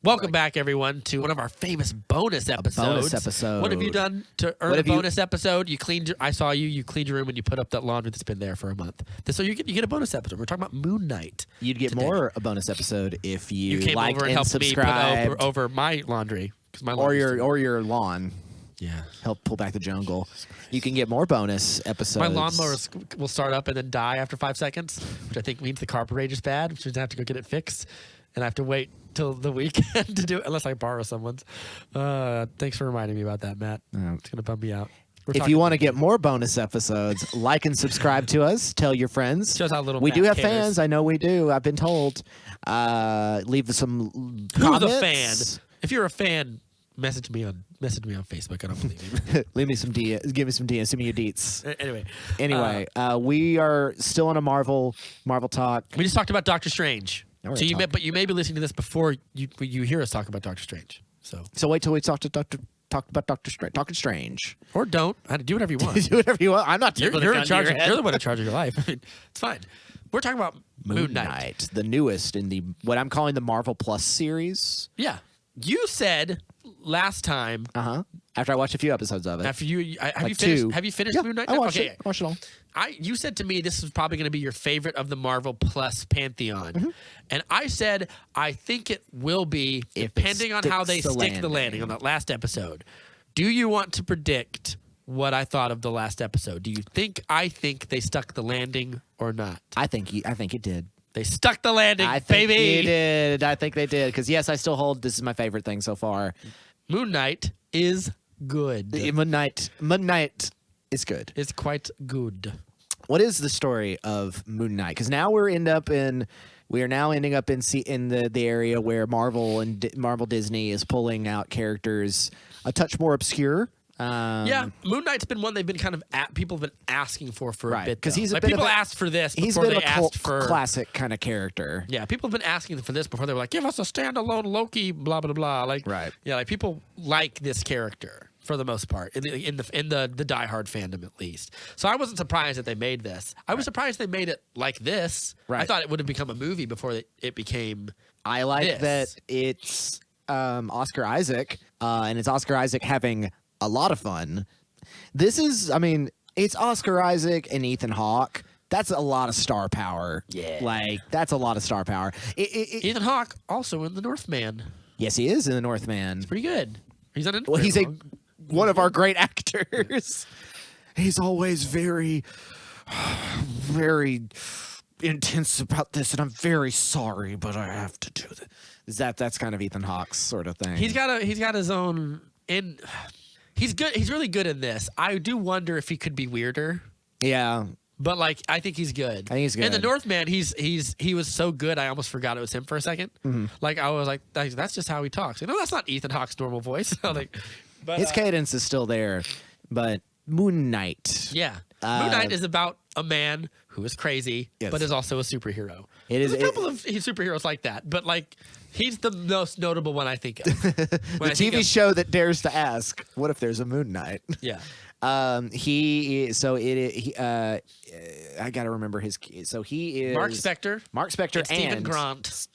Welcome back, everyone, to one of our famous bonus episodes. What have you done to earn a bonus episode? You cleaned. I saw you. You cleaned your room and you put up that laundry that's been there for a month. So you get a bonus episode. We're talking about Moon Knight. You'd get a bonus episode if you came liked over and helped me put over my laundry or your lawn. Yeah, help pull back the jungle. You can get more bonus episodes. My lawnmower will start up and then die after 5 seconds, which I think means the carburetor's bad, which means I have to go get it fixed, and I have to wait till the weekend to do it, unless I borrow someone's. Thanks for reminding me about that, Matt. It's gonna bum me out. If you want to get more bonus episodes, like and subscribe to us. Tell your friends. Shows how little we Matt do have cares. fans. I know we do. I've been told. Leave some Who's comments. a fan? If you're a fan, message me on Facebook. I don't believe you. Leave me some DMs. Give me some DMs. Send me your deets. Anyway, we are still on a Marvel talk. We just talked about Doctor Strange. So you may be listening to this before you hear us talk about Doctor Strange. So wait till we talk about Doctor Strange. Or don't. Do whatever you want. Do whatever you want. I'm not. You're in charge. You're the one in charge of your life. It's fine. We're talking about Moon Knight, the newest in the what I'm calling the Marvel Plus series. Yeah, you said last time. After I watched a few episodes of it. Have you finished Moon Knight? I watched it. I watched it all. You said to me this is probably going to be your favorite of the Marvel Plus pantheon, and I said I think it will be, depending on how they stick the landing on that last episode. Do you want to predict what I thought of the last episode? Do you think I think they stuck the landing or not? I think it did. They stuck the landing, I think baby. They did. I think they did. Because yes, I still hold this is my favorite thing so far. Moon Knight is good. Moon Knight is good. It's quite good. What is the story of Moon Knight? Because now we are ending up in the area where Marvel Disney is pulling out characters a touch more obscure. Moon Knight's been one they've been kind of people have been asking for a bit. Because he's people asked for this before he's been they asked for classic kind of character. Yeah, people have been asking for this before they were like, give us a standalone Loki, blah blah blah. Yeah, people like this character for the most part in the diehard fandom at least. So I wasn't surprised that they made this. I was surprised they made it like this. Right. I thought it would have become a movie before it became. I like that it's Oscar Isaac, and it's Oscar Isaac having a lot of fun. This is, it's Oscar Isaac and Ethan Hawke. That's a lot of star power. Yeah. That's a lot of star power. Ethan Hawke also in The Northman. Yes, he is in The Northman. It's pretty good. He's not in he's one of our great actors. He's always very, very intense about this, and I'm very sorry, but I have to do this. That's kind of Ethan Hawke's sort of thing. He's got his own He's good. He's really good in this. I do wonder if he could be weirder. Yeah. But I think he's good. I think he's good. In The Northman, he was so good I almost forgot it was him for a second. I was like, that's just how he talks. That's not Ethan Hawke's normal voice. His cadence is still there. But Moon Knight. Yeah. Moon Knight is about a man who is crazy, but is also a superhero. There's a couple of superheroes like that, but he's the most notable one I think of. The TV show that dares to ask, what if there's a Moon Knight? Yeah. I got to remember his. So he is Mark Spector and Stephen Grant.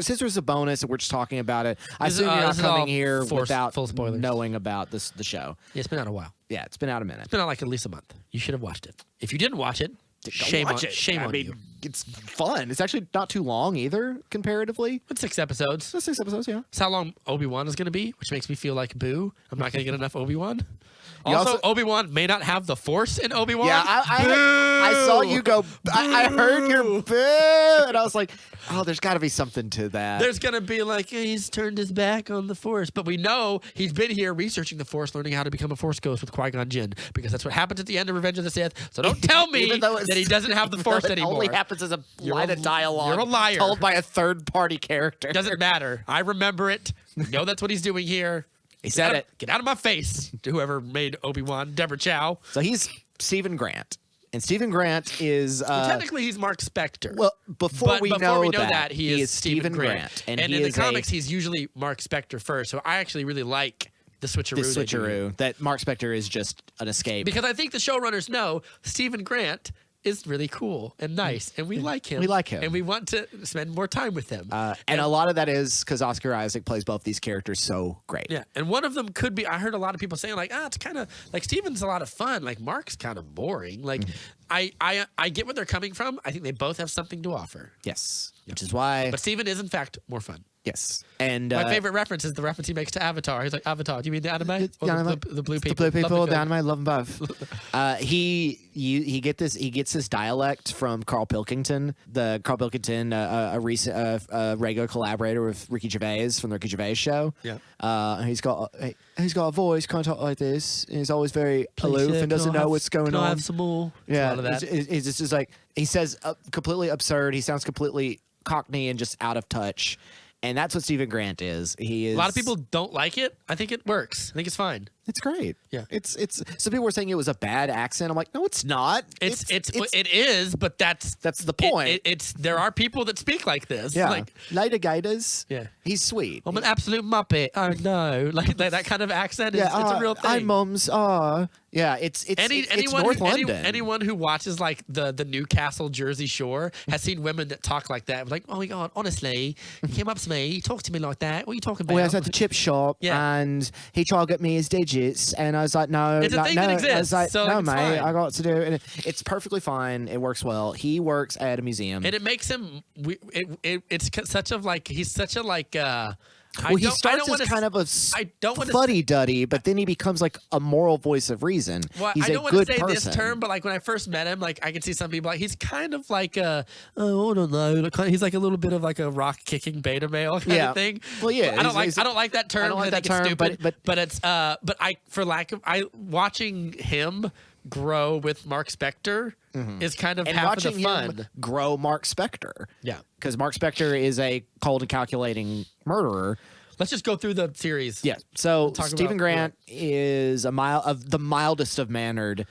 Since there's a bonus and we're just talking about it, I assume you're not coming here without full spoilers. Knowing about the show. Yeah, it's been out a while. Yeah, it's been out a minute. It's been out at least a month. You should have watched it. If you didn't watch it, shame on you. It's fun. It's actually not too long either, comparatively. It's 6 episodes. It's 6 episodes, yeah. It's how long Obi-Wan is going to be, which makes me feel like boo. I'm not going to get enough Obi-Wan. Also, Obi-Wan may not have the Force in Obi-Wan. Yeah, I saw you go. I heard your boo, and I was like, oh, there's got to be something to that. There's going to be he's turned his back on the Force. But we know he's been here researching the Force, learning how to become a Force ghost with Qui-Gon Jinn, because that's what happens at the end of Revenge of the Sith. So don't tell me that he doesn't have the Force anymore. It only happens as a line of dialogue. You're a liar. Told by a third-party character. Doesn't matter. I remember it. We know that's what he's doing here. He said it. Get out of my face, to whoever made Obi-Wan, Deborah Chow. So he's Stephen Grant. And Stephen Grant is... technically, he's Mark Spector. Well, before we know that, he is Stephen Grant. And in the comics, he's usually Mark Spector first. So I actually really like the switcheroo. That Mark Spector is just an escape. Because I think the showrunners know Stephen Grant is really cool and nice, and we like him. We like him. And we want to spend more time with him. And a lot of that is because Oscar Isaac plays both these characters so great. Yeah, and one of them could be, I heard a lot of people saying, like, it's kind of, like, Steven's a lot of fun. Like, Mark's kind of boring. Like, I get where they're coming from. I think they both have something to offer. Yes. Which is why. But Steven is, in fact, more fun. Yes. And my favorite reference is the reference he makes to Avatar. He's like, Avatar, do you mean the anime? Or the blue people? The blue people, the anime, love them both. He gets this dialect from Carl Pilkington. Carl Pilkington, a recent regular collaborator with Ricky Gervais from the Ricky Gervais show. Yeah. He's got a voice, kind of talk like this. And he's always very aloof and doesn't know what's going on. Can I have some more? Yeah. A lot of that. It's just like, he says completely absurd. He sounds completely Cockney and just out of touch. And that's what Stephen Grant is. He is. A lot of people don't like it. I think it works. I think it's fine. It's great. Yeah. It's. Some people were saying it was a bad accent. I'm like, no, it's not. It is, but that's the point. There are people that speak like this. Yeah. Like, Later Gators. Yeah. He's sweet. I'm an absolute muppet. Oh no. Like that kind of accent is it's a real thing. I'm mums. Yeah, it's North London. Anyone who watches like the Newcastle Jersey Shore has seen women that talk like that. Like, oh my god, honestly, he came up to me, he talked to me like that. What are you talking about? I was at the chip shop and he tried to get me his digits, and I was like, no, it's a thing no. that exists. I was like, so no, it's mate, fine. I got to do it. And it's perfectly fine. It works well. He works at a museum, and it makes him. It's such of like he's such a like. Well, he starts as kind of a fuddy-duddy, but then he becomes like a moral voice of reason. Well, he's I don't want to say person. this term, but like when I first met him, like I could see some people like he's kind of like I don't know, he's like a little bit of like a rock-kicking beta male kind of thing. Well, yeah, I don't like that term. I don't like that term, but it's watching him grow with Mark Spector is kind of half of the fun. Him grow Mark Spector. Yeah. Because Mark Spector is a cold and calculating murderer. Let's just go through the series. Yeah. So Stephen Grant is the mildest of mannered.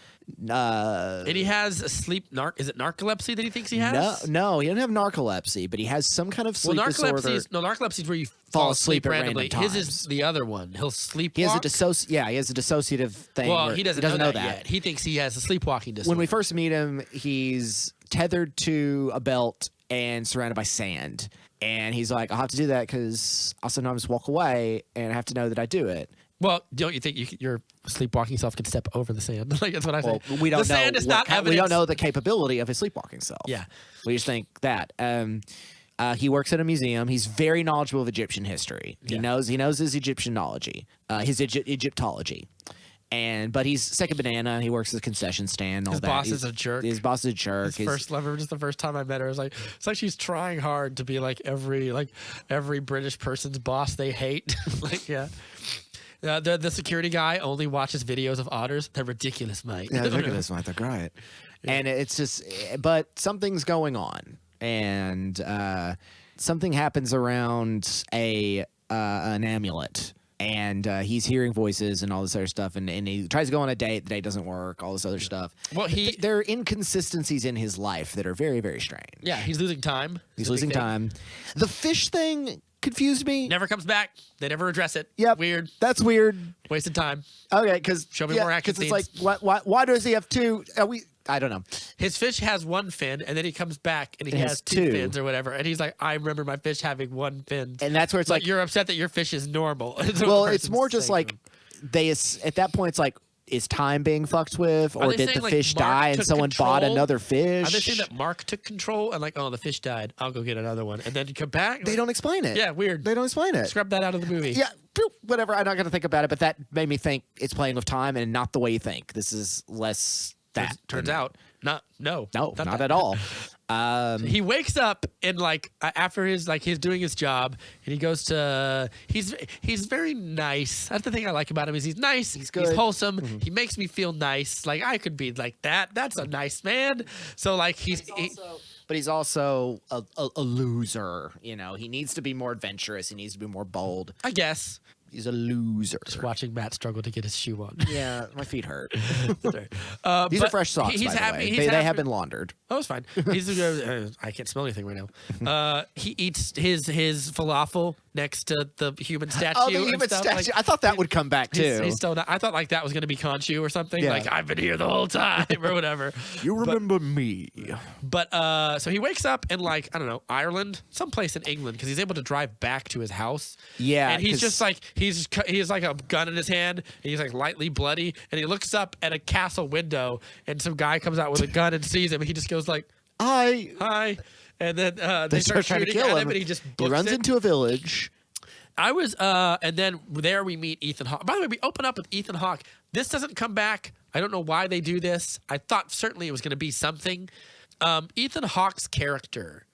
And he has a sleep is it narcolepsy that he thinks he has? No, he doesn't have narcolepsy, but he has some kind of sleep disorder. Narcolepsy is where you fall asleep at randomly. random times. His is the other one. He'll sleepwalk. He has a dissociative thing. Well, he doesn't know that that yet. He thinks he has a sleepwalking disorder. When we first meet him, he's tethered to a belt and surrounded by sand. And he's like, I'll have to do that because I'll sometimes walk away and I have to know that I do it. Well, don't you think your sleepwalking self can step over the sand? Like that's what I think. Well, we don't the know. Sand is not evidence. We don't know the capability of his sleepwalking self. Yeah, we just think that. He works at a museum. He's very knowledgeable of Egyptian history. He knows his Egyptiology, his Egyptology. But he's second banana. He works at a concession stand. All his boss is a jerk. His boss is a jerk. His first lover, just the first time I met her, it's like she's trying hard to be like every British person's boss they hate. Like the security guy only watches videos of otters. They're ridiculous, mate. Yeah, they're ridiculous, mate. They're great. Yeah. And it's just, but something's going on, and something happens around an amulet. And he's hearing voices and all this other stuff, and he tries to go on a date. The date doesn't work. All this other stuff. Well, there are inconsistencies in his life that are very, very strange. Yeah, he's losing time. He's losing time. The fish thing confused me. Never comes back. They never address it. Yep. Weird. That's weird. Wasted time. Okay, because show me more action scenes. It's like why does he have two? I don't know. His fish has one fin, and then he comes back and he has two fins or whatever. And he's like, I remember my fish having one fin. And that's where it's like you're upset that your fish is normal. Well, it's more just like at that point, it's like, is time being fucked with, or did the fish die and someone bought another fish? Are they saying that Mark took control and like, oh, the fish died, I'll go get another one, and then you come back? They don't explain it. Yeah, weird. They don't explain it. Scrub that out of the movie. Yeah, whatever. I'm not going to think about it, but that made me think it's playing with time and not the way you think. This is less that. Turns out, not at all. He wakes up and like after he's doing his job, and he goes to he's very nice. That's the thing I like about him is he's nice. He's good. He's wholesome. Mm-hmm. He makes me feel nice. Like I could be like that. That's a nice man. So like but he's also a loser. You know, he needs to be more adventurous. He needs to be more bold. I guess. He's a loser. Just watching Matt struggle to get his shoe on. Yeah, my feet hurt. These are fresh socks, by the way. They have been laundered. Oh, it's fine. I can't smell anything right now. He eats his falafel next to the human statue. Oh, the human statue. Like, I thought that would come back, too. He's still not, I thought like that was going to be Khonshu or something. Yeah. Like, I've been here the whole time or whatever. You remember me. But so he wakes up in like, I don't know, Ireland, someplace in England, because he's able to drive back to his house. Yeah. And he's just like, he's like a gun in his hand, and he's like lightly bloody, and he looks up at a castle window, and some guy comes out with a gun and sees him, and he just goes like, hi. And then they start trying to shooting kill at him, and he just he books runs it. into a village. And then there we meet Ethan Hawke. By the way, we open up with Ethan Hawke. This doesn't come back. I don't know why they do this. I thought certainly it was going to be something. Ethan Hawke's character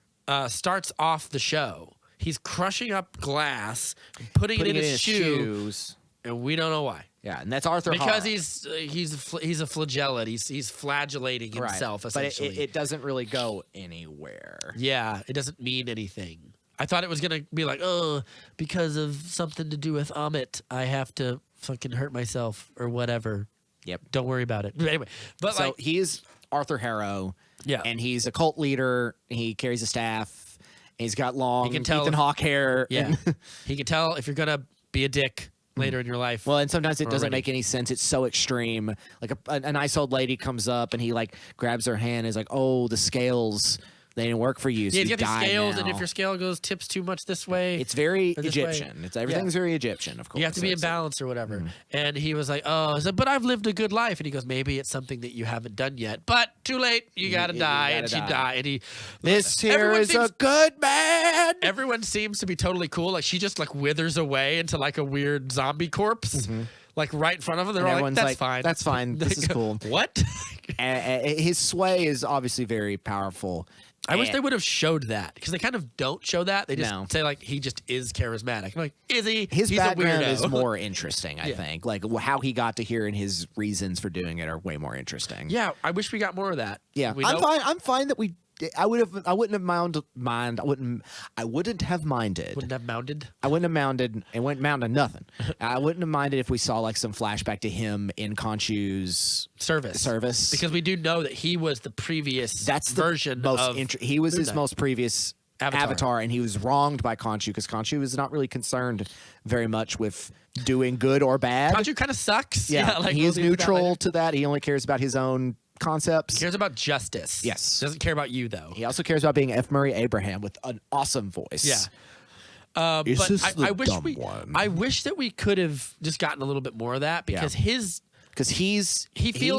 starts off the show. He's crushing up glass, putting it in his shoes, and we don't know why. Yeah, and that's Arthur because Hara. he's a flagellate. He's flagellating himself essentially. But it doesn't really go anywhere. Yeah, it doesn't mean anything. I thought it was gonna be like, oh, because of something to do with Amit, I have to fucking hurt myself or whatever. Yep. Don't worry about it. But anyway, but so he is Arthur Harrow. Yeah. And he's a cult leader. He carries a staff. He's got long Ethan if, Hawke hair. Yeah. He can tell if you're gonna be a dick later in your life. Well, and sometimes it doesn't make any sense. It's so extreme. Like a nice old lady comes up and he like grabs her hand and is like, "Oh, the scales, they didn't work for you. So you get these scales, now." and if your scale tips too much this way, it's very Egyptian. Everything's very Egyptian, of course. You have to be in balance or whatever. And he was like, "Oh," I said, "But I've lived a good life." And he goes, "Maybe it's something that you haven't done yet, but too late. You gotta die." And she died. And this here is a good man. Everyone seems to be totally cool. Like she just like withers away into like a weird zombie corpse. Like right in front of them. They're all like, "That's fine. That's fine. This is cool." What? His sway is obviously very powerful. I wish they would have showed that, because they kind of don't show that. They just say like he just is charismatic. I'm like, is he? His He's background a weirdo. is more interesting, I think. Like how he got to here and his reasons for doing it are way more interesting. Yeah, I wish we got more of that. Yeah, I'm fine that we. I wouldn't have minded. I wouldn't have minded. Wouldn't have mounded. I wouldn't have mounded. It wouldn't mounded nothing. I wouldn't have minded if we saw like some flashback to him in Khonshu's service. Because we do know that he was the previous version of he was his most previous avatar, and he was wronged by Khonshu because Khonshu is not really concerned very much with doing good or bad. Khonshu kind of sucks. Yeah, like he is neutral to that. He only cares about his own concepts. He cares about justice. Yes. Doesn't care about you, though. He also cares about being F. Murray Abraham with an awesome voice. Yeah. But I wish that we could have just gotten a little bit more of that, because he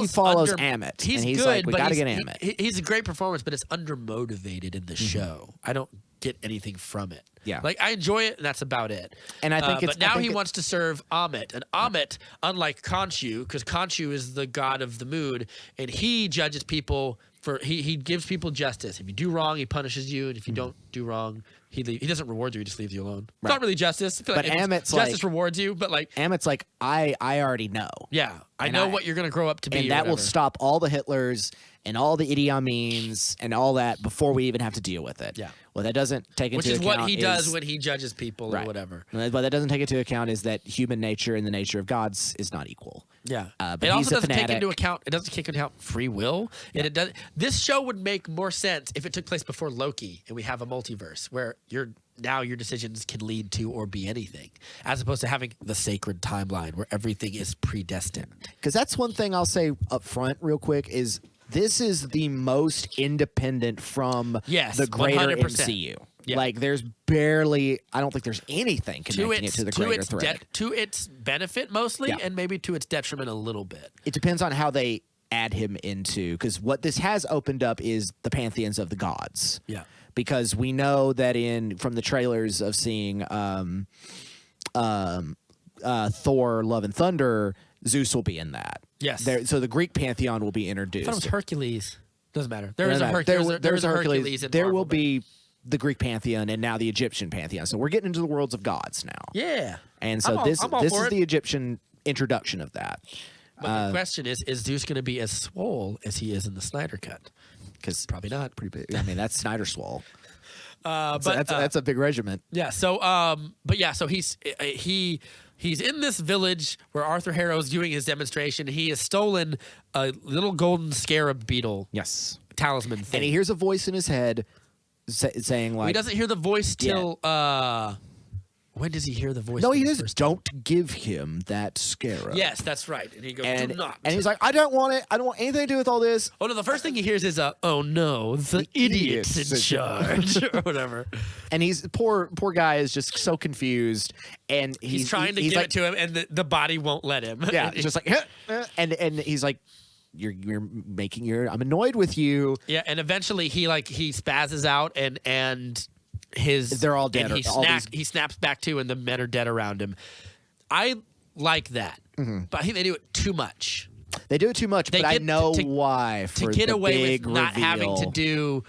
follows Amit. He's and he's good, like, we but got to get Amit. He's a great performance, but it's undermotivated in the show. I don't get anything from it. Yeah. Like, I enjoy it, and that's about it. And I think but now he wants to serve Amit. And Amit, unlike Khonshu, because Khonshu is the god of the moon, and he judges people for he gives people justice. If you do wrong, he punishes you, and if you don't do wrong, he doesn't reward you. He just leaves you alone. It's not really justice. I feel but like Amit's justice rewards you, but like Amit's like, I already know. Yeah, I know what you're going to grow up to be, and that will stop all the Hitlers and all the Idi Amins and all that before we even have to deal with it. Yeah. What that doesn't take into account, which is what he does when he judges people or whatever. What that doesn't take into account is that human nature and the nature of gods is not equal. Yeah, but it also doesn't take into account. It doesn't take into account free will, and it does. This show would make more sense if it took place before Loki, and we have a multiverse where your decisions can lead to or be anything, as opposed to having the sacred timeline where everything is predestined. Because that's one thing I'll say up front, real quick, is this is the most independent from the greater 100%. MCU. Yeah. Like, there's barely, I don't think there's anything connecting it to the greater thread. To its benefit, mostly, and maybe to its detriment a little bit. It depends on how they add him into, because what this has opened up is the pantheons of the gods. Yeah. Because we know that from the trailers of seeing Thor, Love and Thunder, Zeus will be in that. Yes. So the Greek pantheon will be introduced. I thought it was Hercules. Doesn't matter. There's a Hercules. There will be the Greek pantheon and now the Egyptian pantheon. So we're getting into the worlds of gods now. Yeah. And so this is the Egyptian introduction of that. But the question is Zeus going to be as swole as he is in the Snyder Cut? Because probably not. I mean, that's Snyder swole. But that's a big regiment. Yeah. So, so he's in this village where Arthur Harrow's doing his demonstration. He has stolen a little golden scarab beetle. Yes. Talisman thing. And he hears a voice in his head saying like, he doesn't hear the voice till when does he hear the voice? No, he doesn't. Don't give him that scarab. Yes, that's right. And he goes, do not. And he's like, I don't want it. I don't want anything to do with all this. Oh no, the first thing he hears is oh no, the idiot's in charge or whatever. And he's poor guy is just so confused, and he's trying to give it to him, and the body won't let him. Yeah, just like and he's like, I'm annoyed with you. Yeah, and eventually he spazzes out and they're all dead. And he snaps back too, and the men are dead around him. I like that, but I think they do it too much. They do it too much, but I know why. To get away with not having to do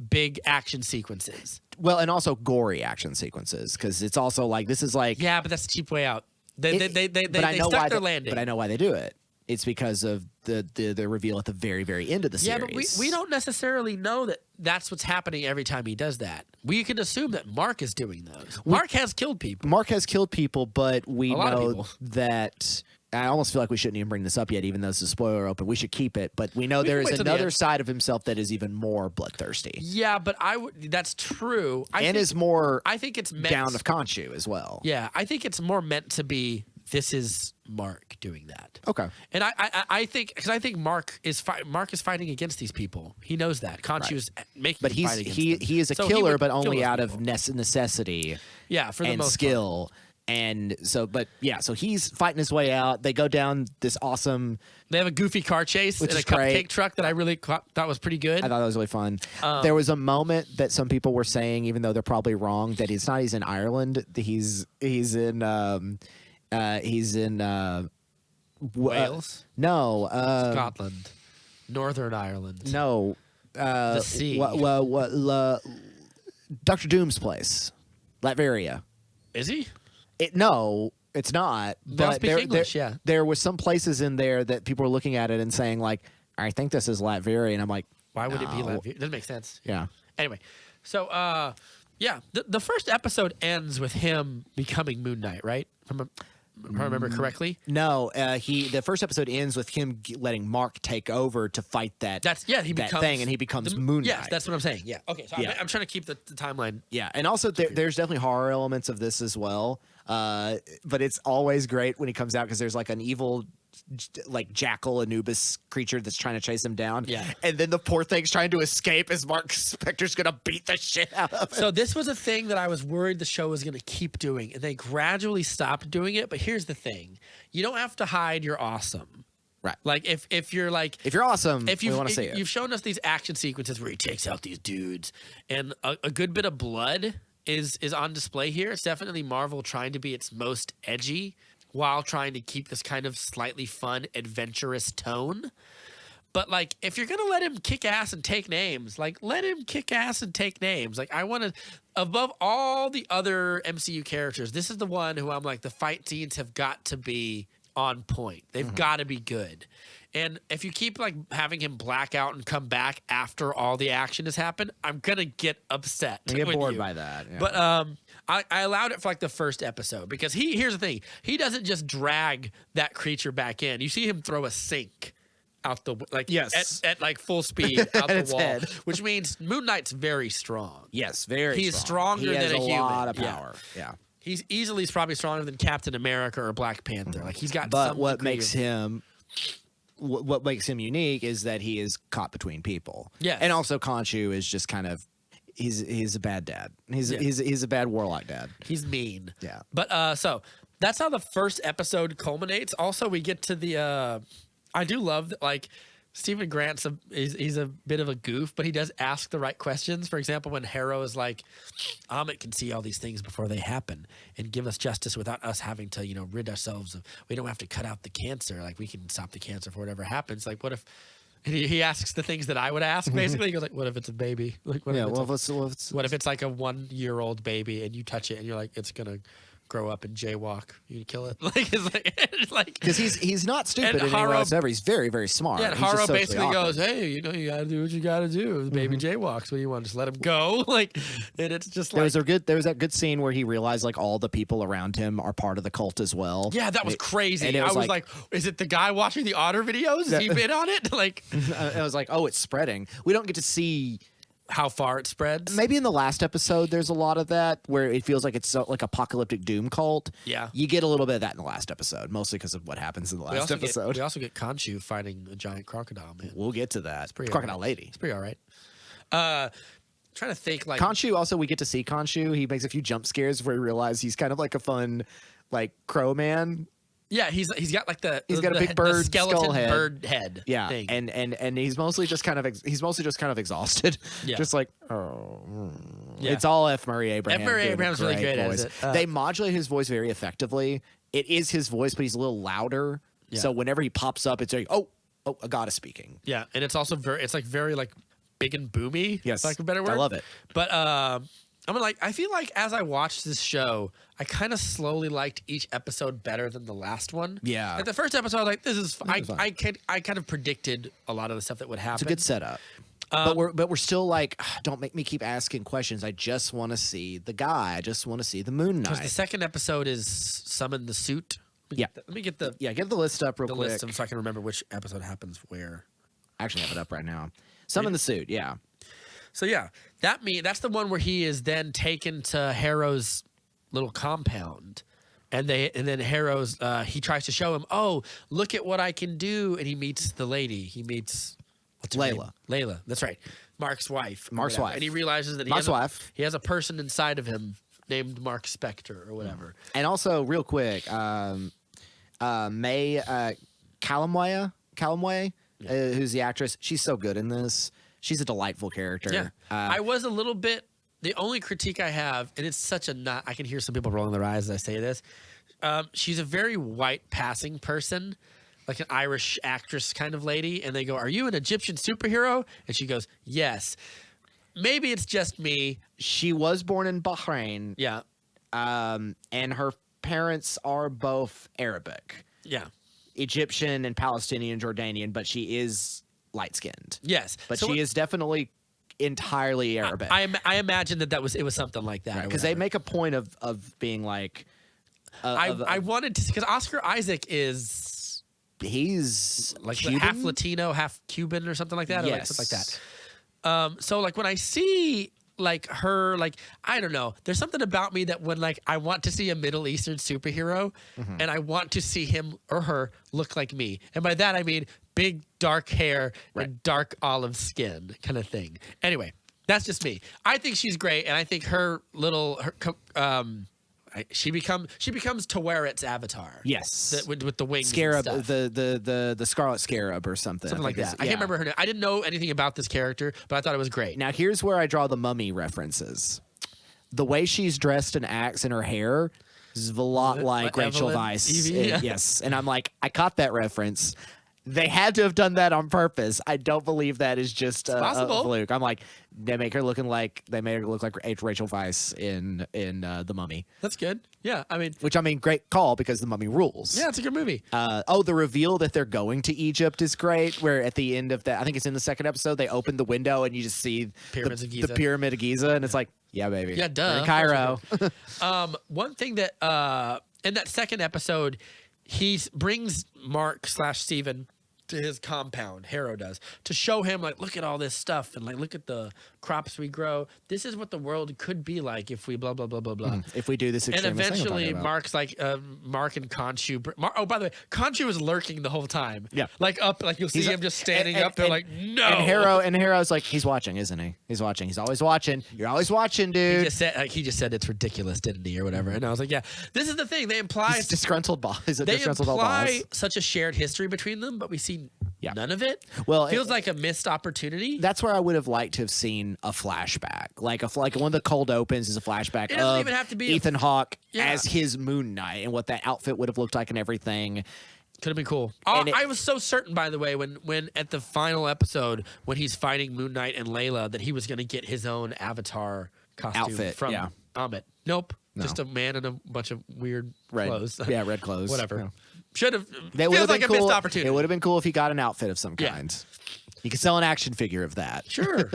big action sequences. Well, and also gory action sequences, because it's also like this is like but that's a cheap way out. They stuck their landing. But I know why they do it. It's because of the reveal at the very, very end of the series. Yeah, but we don't necessarily know that that's what's happening every time he does that. We can assume that Mark is doing those. Mark has killed people, but we know that... I almost feel like we shouldn't even bring this up yet, even though this is spoiler open. We should keep it, but we know there is another side of himself that is even more bloodthirsty. Yeah, but that's true. I think it's meant down of Khonshu as well. Yeah, I think it's more meant to be. This is Mark doing that. Okay. And I think Mark is fighting against these people. He knows that Khonshu is making. But he is a killer, but only out of necessity. Yeah, for the most skill. Part. And so, so he's fighting his way out. They go down this awesome. They have a goofy car chase in a cupcake truck that I really thought was pretty good. I thought that was really fun. There was a moment that some people were saying, even though they're probably wrong, that he's in Ireland. He's in Wales. No, Scotland, Northern Ireland. No, the sea. Dr. Doom's place, Latveria. Is he? No, it's not. But speak English, yeah. There was some places in there that people were looking at it and saying like, I think this is Latveria, and I'm like, why would it be Latveria? It doesn't make sense. Yeah. Anyway, so the first episode ends with him becoming Moon Knight, right? If I remember correctly. No, the first episode ends with him letting Mark take over to fight that. He becomes Moon Knight. Yes, that's what I'm saying. Yeah. Okay. So I'm trying to keep the timeline. Yeah, and also there's definitely horror elements of this as well. But it's always great when he comes out because there's like an evil, like jackal Anubis creature that's trying to chase him down. Yeah. And then the poor thing's trying to escape as Mark Spector's gonna beat the shit out of it. So this was a thing that I was worried the show was gonna keep doing, and they gradually stopped doing it. But here's the thing: you don't have to hide you're awesome. Right. Like if you're awesome, we want to see it. You've shown us these action sequences where he takes out these dudes, and a good bit of blood is on display here. It's definitely Marvel trying to be its most edgy while trying to keep this kind of slightly fun, adventurous tone. But like, if you're gonna let him kick ass and take names, like let him kick ass and take names. Like I want to, above all the other MCU characters, this is the one who I'm like, the fight scenes have got to be on point. They've got to be good. And if you keep like having him black out and come back after all the action has happened, I'm gonna get upset. I get bored by that. Yeah. But I allowed it for like the first episode because here's the thing: he doesn't just drag that creature back in. You see him throw a sink out the at like full speed out the wall, head. Which means Moon Knight's very strong. Yes, very. He's stronger than a human. He has a lot of power. Yeah. He's probably stronger than Captain America or Black Panther. Like he's got. But what makes him unique is that he is caught between people. Yeah. And also Khonshu is just kind of he's a bad dad. He's a bad warlock dad. He's mean. Yeah. But so that's how the first episode culminates. Also, we get to the I do love that like Stephen Grant's he's a bit of a goof, but he does ask the right questions. For example, when Harrow is like, Amit can see all these things before they happen and give us justice without us having to, rid ourselves of, we don't have to cut out the cancer. Like we can stop the cancer for whatever happens. Like what if, and he asks the things that I would ask basically. He goes like, what if it's a baby? Like what if it's like a 1-year-old baby and you touch it and you're like, it's going to grow up and jaywalk. You kill it. It's like because he's not stupid in any way whatsoever. He's very, very smart. Yeah, and Haro basically goes, "Hey, you gotta do what you gotta do. The baby jaywalks. What do you want? Just let him go." And it's just there was that good scene where he realized all the people around him are part of the cult as well. Yeah, that was crazy. And I was like, is it the guy watching the Otter videos? Is he been on it? I was like, oh, it's spreading. We don't get to see how far it spreads. Maybe in the last episode, there's a lot of that where it feels like it's so, apocalyptic doom cult. Yeah, you get a little bit of that in the last episode, mostly because of what happens in the last episode. We also get Khonshu fighting a giant crocodile. Man, we'll get to that. It's pretty crocodile lady. It's pretty all right. Trying to think Khonshu. Also, we get to see Khonshu. He makes a few jump scares where we realize he's kind of like a fun crow man. Yeah, he's got he's got a big bird skeleton head. Bird head. Yeah, thing. and he's mostly just kind of exhausted. Yeah, just it's all F. Murray Abraham. F. Murray Abraham's really great voice. at it. They modulate his voice very effectively. It is his voice, but he's a little louder. Yeah. So whenever he pops up, it's like oh, a god is speaking. Yeah, and it's also very big and boomy. Yes, a better word. I love it. But I feel like as I watched this show, I kind of slowly liked each episode better than the last one. Yeah. Like the first episode, I was like, this is I kind of predicted a lot of the stuff that would happen. It's a good setup. But we're still don't make me keep asking questions. I just want to see the guy. I just want to see the Moon Knight. Because the second episode is Summon the Suit. Let me get the list up real quick. List so I can remember which episode happens where. I actually have it up right now. Summon the Suit, yeah. So yeah, that's the one where he is then taken to Harrow's little compound, and then Harrow's he tries to show him, oh, look at what I can do, and he meets the lady. He meets Layla. Layla, that's right, Mark's wife. Mark's wife, and he realizes that he has a person inside of him named Mark Spector or whatever. And also, real quick, May Callumway, who's the actress? She's so good in this. She's a delightful character. Yeah. I was a little bit. The only critique I have, and it's such a not. I can hear some people rolling their eyes as I say this. She's a very white passing person, like an Irish actress kind of lady, and they go, "Are you an Egyptian superhero?" And she goes, "Yes." Maybe it's just me. She was born in Bahrain. Yeah. And her parents are both Arabic. Yeah. Egyptian and Palestinian, Jordanian, but she is light-skinned. Yes. But she is definitely entirely Arabic. I imagine that it was something like that. Because they make a point of being like... I wanted to... Because Oscar Isaac is... He's like Cuban? Half Latino, half Cuban or something like that? Yes. Or something like that. So when I see... her, I don't know. There's something about me that when I want to see a Middle Eastern superhero, and I want to see him or her look like me, and by that I mean big dark hair and dark olive skin kind of thing. Anyway, that's just me. I think she's great, and I think she becomes Taweret's avatar. Yes, with the wings. Scarab, and stuff. the Scarlet Scarab or something like that. I can't remember her name. I didn't know anything about this character, but I thought it was great. Now here's where I draw the Mummy references. The way she's dressed and acts and her hair is a lot like Rachel Weisz. Yes, and I'm like, I caught that reference. They had to have done that on purpose. I don't believe that is just a fluke. I'm like, they made her look like Rachel Weisz in The Mummy. That's good. Yeah, great call because The Mummy rules. Yeah, it's a good movie. The reveal that they're going to Egypt is great. Where at the end of that, I think it's in the second episode, they open the window and you just see the Pyramid of Giza, and it's like, yeah, baby. Yeah, duh. In Cairo. One thing that in that second episode, he brings Mark/Steven to his compound, Harrow does, to show him look at all this stuff and look at the crops we grow. This is what the world could be like if we blah blah blah blah blah. If we do this, and eventually Mark's Mark and Khonshu. Oh, by the way, Khonshu is lurking the whole time. Yeah, you'll see him just standing up. They're like, no. And Harrow's like, he's watching, isn't he? He's watching. He's always watching. You're always watching, dude. He just said it's ridiculous, didn't he, or whatever? And I was like, yeah. This is the thing. They imply he's disgruntled boss. They imply such a shared history between them, but we see none of it. Well, feels like a missed opportunity. That's where I would have liked to have seen a flashback, like one of the cold opens is a flashback it doesn't even have to be Ethan Hawke as his Moon Knight and what that outfit would have looked like and everything. Could have been cool. I was so certain, by the way, when at the final episode when he's fighting Moon Knight and Layla, that he was going to get his own Avatar costume outfit from Amit. Nope. No. Just a man in a bunch of weird Red clothes. Yeah, red clothes. Whatever. No. Should have. That Feels would like have a been cool. missed opportunity. It would have been cool if he got an outfit of some Yeah. kind. You could sell an action figure of that. Sure.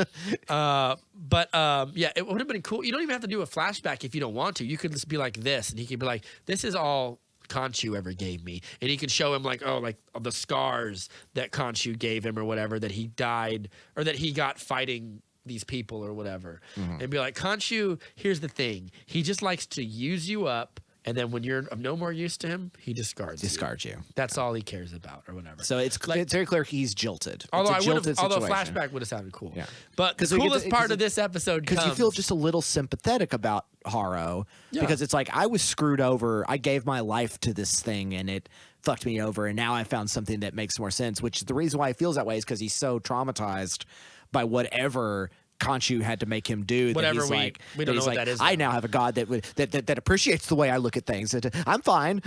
But yeah, it would have been cool. You don't even have to do a flashback if you don't want to. You could just be like this, and he could be like, this is all Khonshu ever gave me. And he can show him like, oh, like the scars that Khonshu gave him or whatever, that he died or that he got fighting these people or whatever. And be like, Khonshu, here's the thing. He just likes to use you up. And then when you're of no more use to him, he discards you. That's all he cares about, or whatever. So it's very clear he's jilted. Although It's a although situation. flashback would have sounded cool. Yeah. But the coolest part of this episode because you feel just a little sympathetic about Haro, because it's like, I was screwed over. I gave my life to this thing, and it fucked me over, and now I found something that makes more sense. Which is the reason why he feels that way, is because he's so traumatized by whatever Khonshu had to make him do. Whatever that we don't know what that is. I now have a god that appreciates the way I look at things. I'm fine.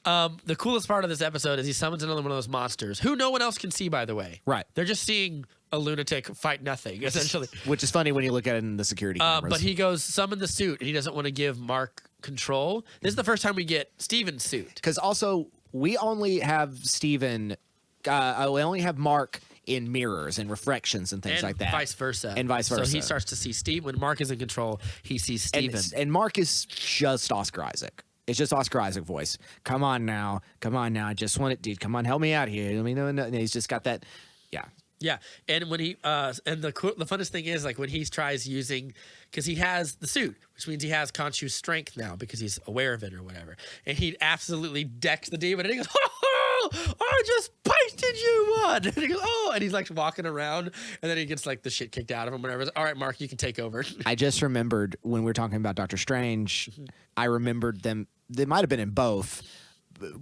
The coolest part of this episode is he summons another one of those monsters who no one else can see, by the way. Right. They're just seeing a lunatic fight nothing, essentially. Which is funny when you look at it in the security cameras. But he goes, summon the suit, and he doesn't want to give Mark control. This is the first time we get Steven's suit. Because also, we only have Steven, we only have Mark in mirrors and reflections and things like that. Vice versa. And vice versa. So he starts to see Steve. When Mark is in control, he sees Steven. And Mark is just Oscar Isaac. It's just Oscar Isaac voice. Come on now. I just want it, dude. Come on, help me out here. And he's just got that. Yeah. Yeah, and when he and the funnest thing is, like, when he tries using, because he has the suit, which means he has Khonshu's strength now because he's aware of it or whatever, and he absolutely decks the demon, and he goes, "Oh, I just pasted you one," and he goes, "Oh," and he's like walking around, and then he gets like the shit kicked out of him, whatever. All right, Mark, you can take over. I just remembered when we were talking about Doctor Strange, I remembered them. They might have been in both.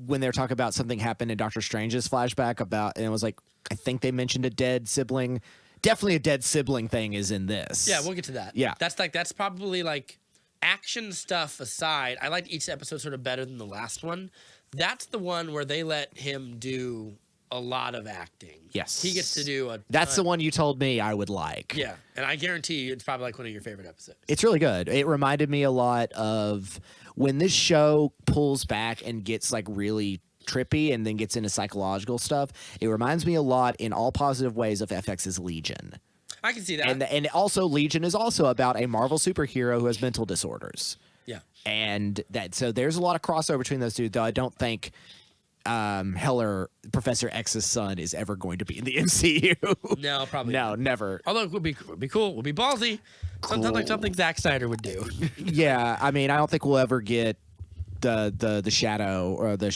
When they were talking about something happened in Doctor Strange's flashback about, and it was like, I think they mentioned a dead sibling. Definitely a dead sibling thing is in this. Yeah, we'll get to that. Yeah. That's probably like action stuff aside. I liked each episode sort of better than the last one. That's the one where they let him do a lot of acting. Yes. He gets to do a That's the one you told me I would like. Yeah, and I guarantee you it's probably like one of your favorite episodes. It's really good. It reminded me a lot of when this show pulls back and gets like really trippy and then gets into psychological stuff. It reminds me a lot in all positive ways of FX's Legion. I can see that. And also Legion is also about a Marvel superhero who has mental disorders. Yeah. And so there's a lot of crossover between those two, though I don't think Heller, Professor X's son, is ever going to be in the MCU. No, probably No, not. never. Although it would be cool. It would be ballsy. Something like something Zack Snyder would do. Yeah, I mean, I don't think we'll ever get the Shadow or the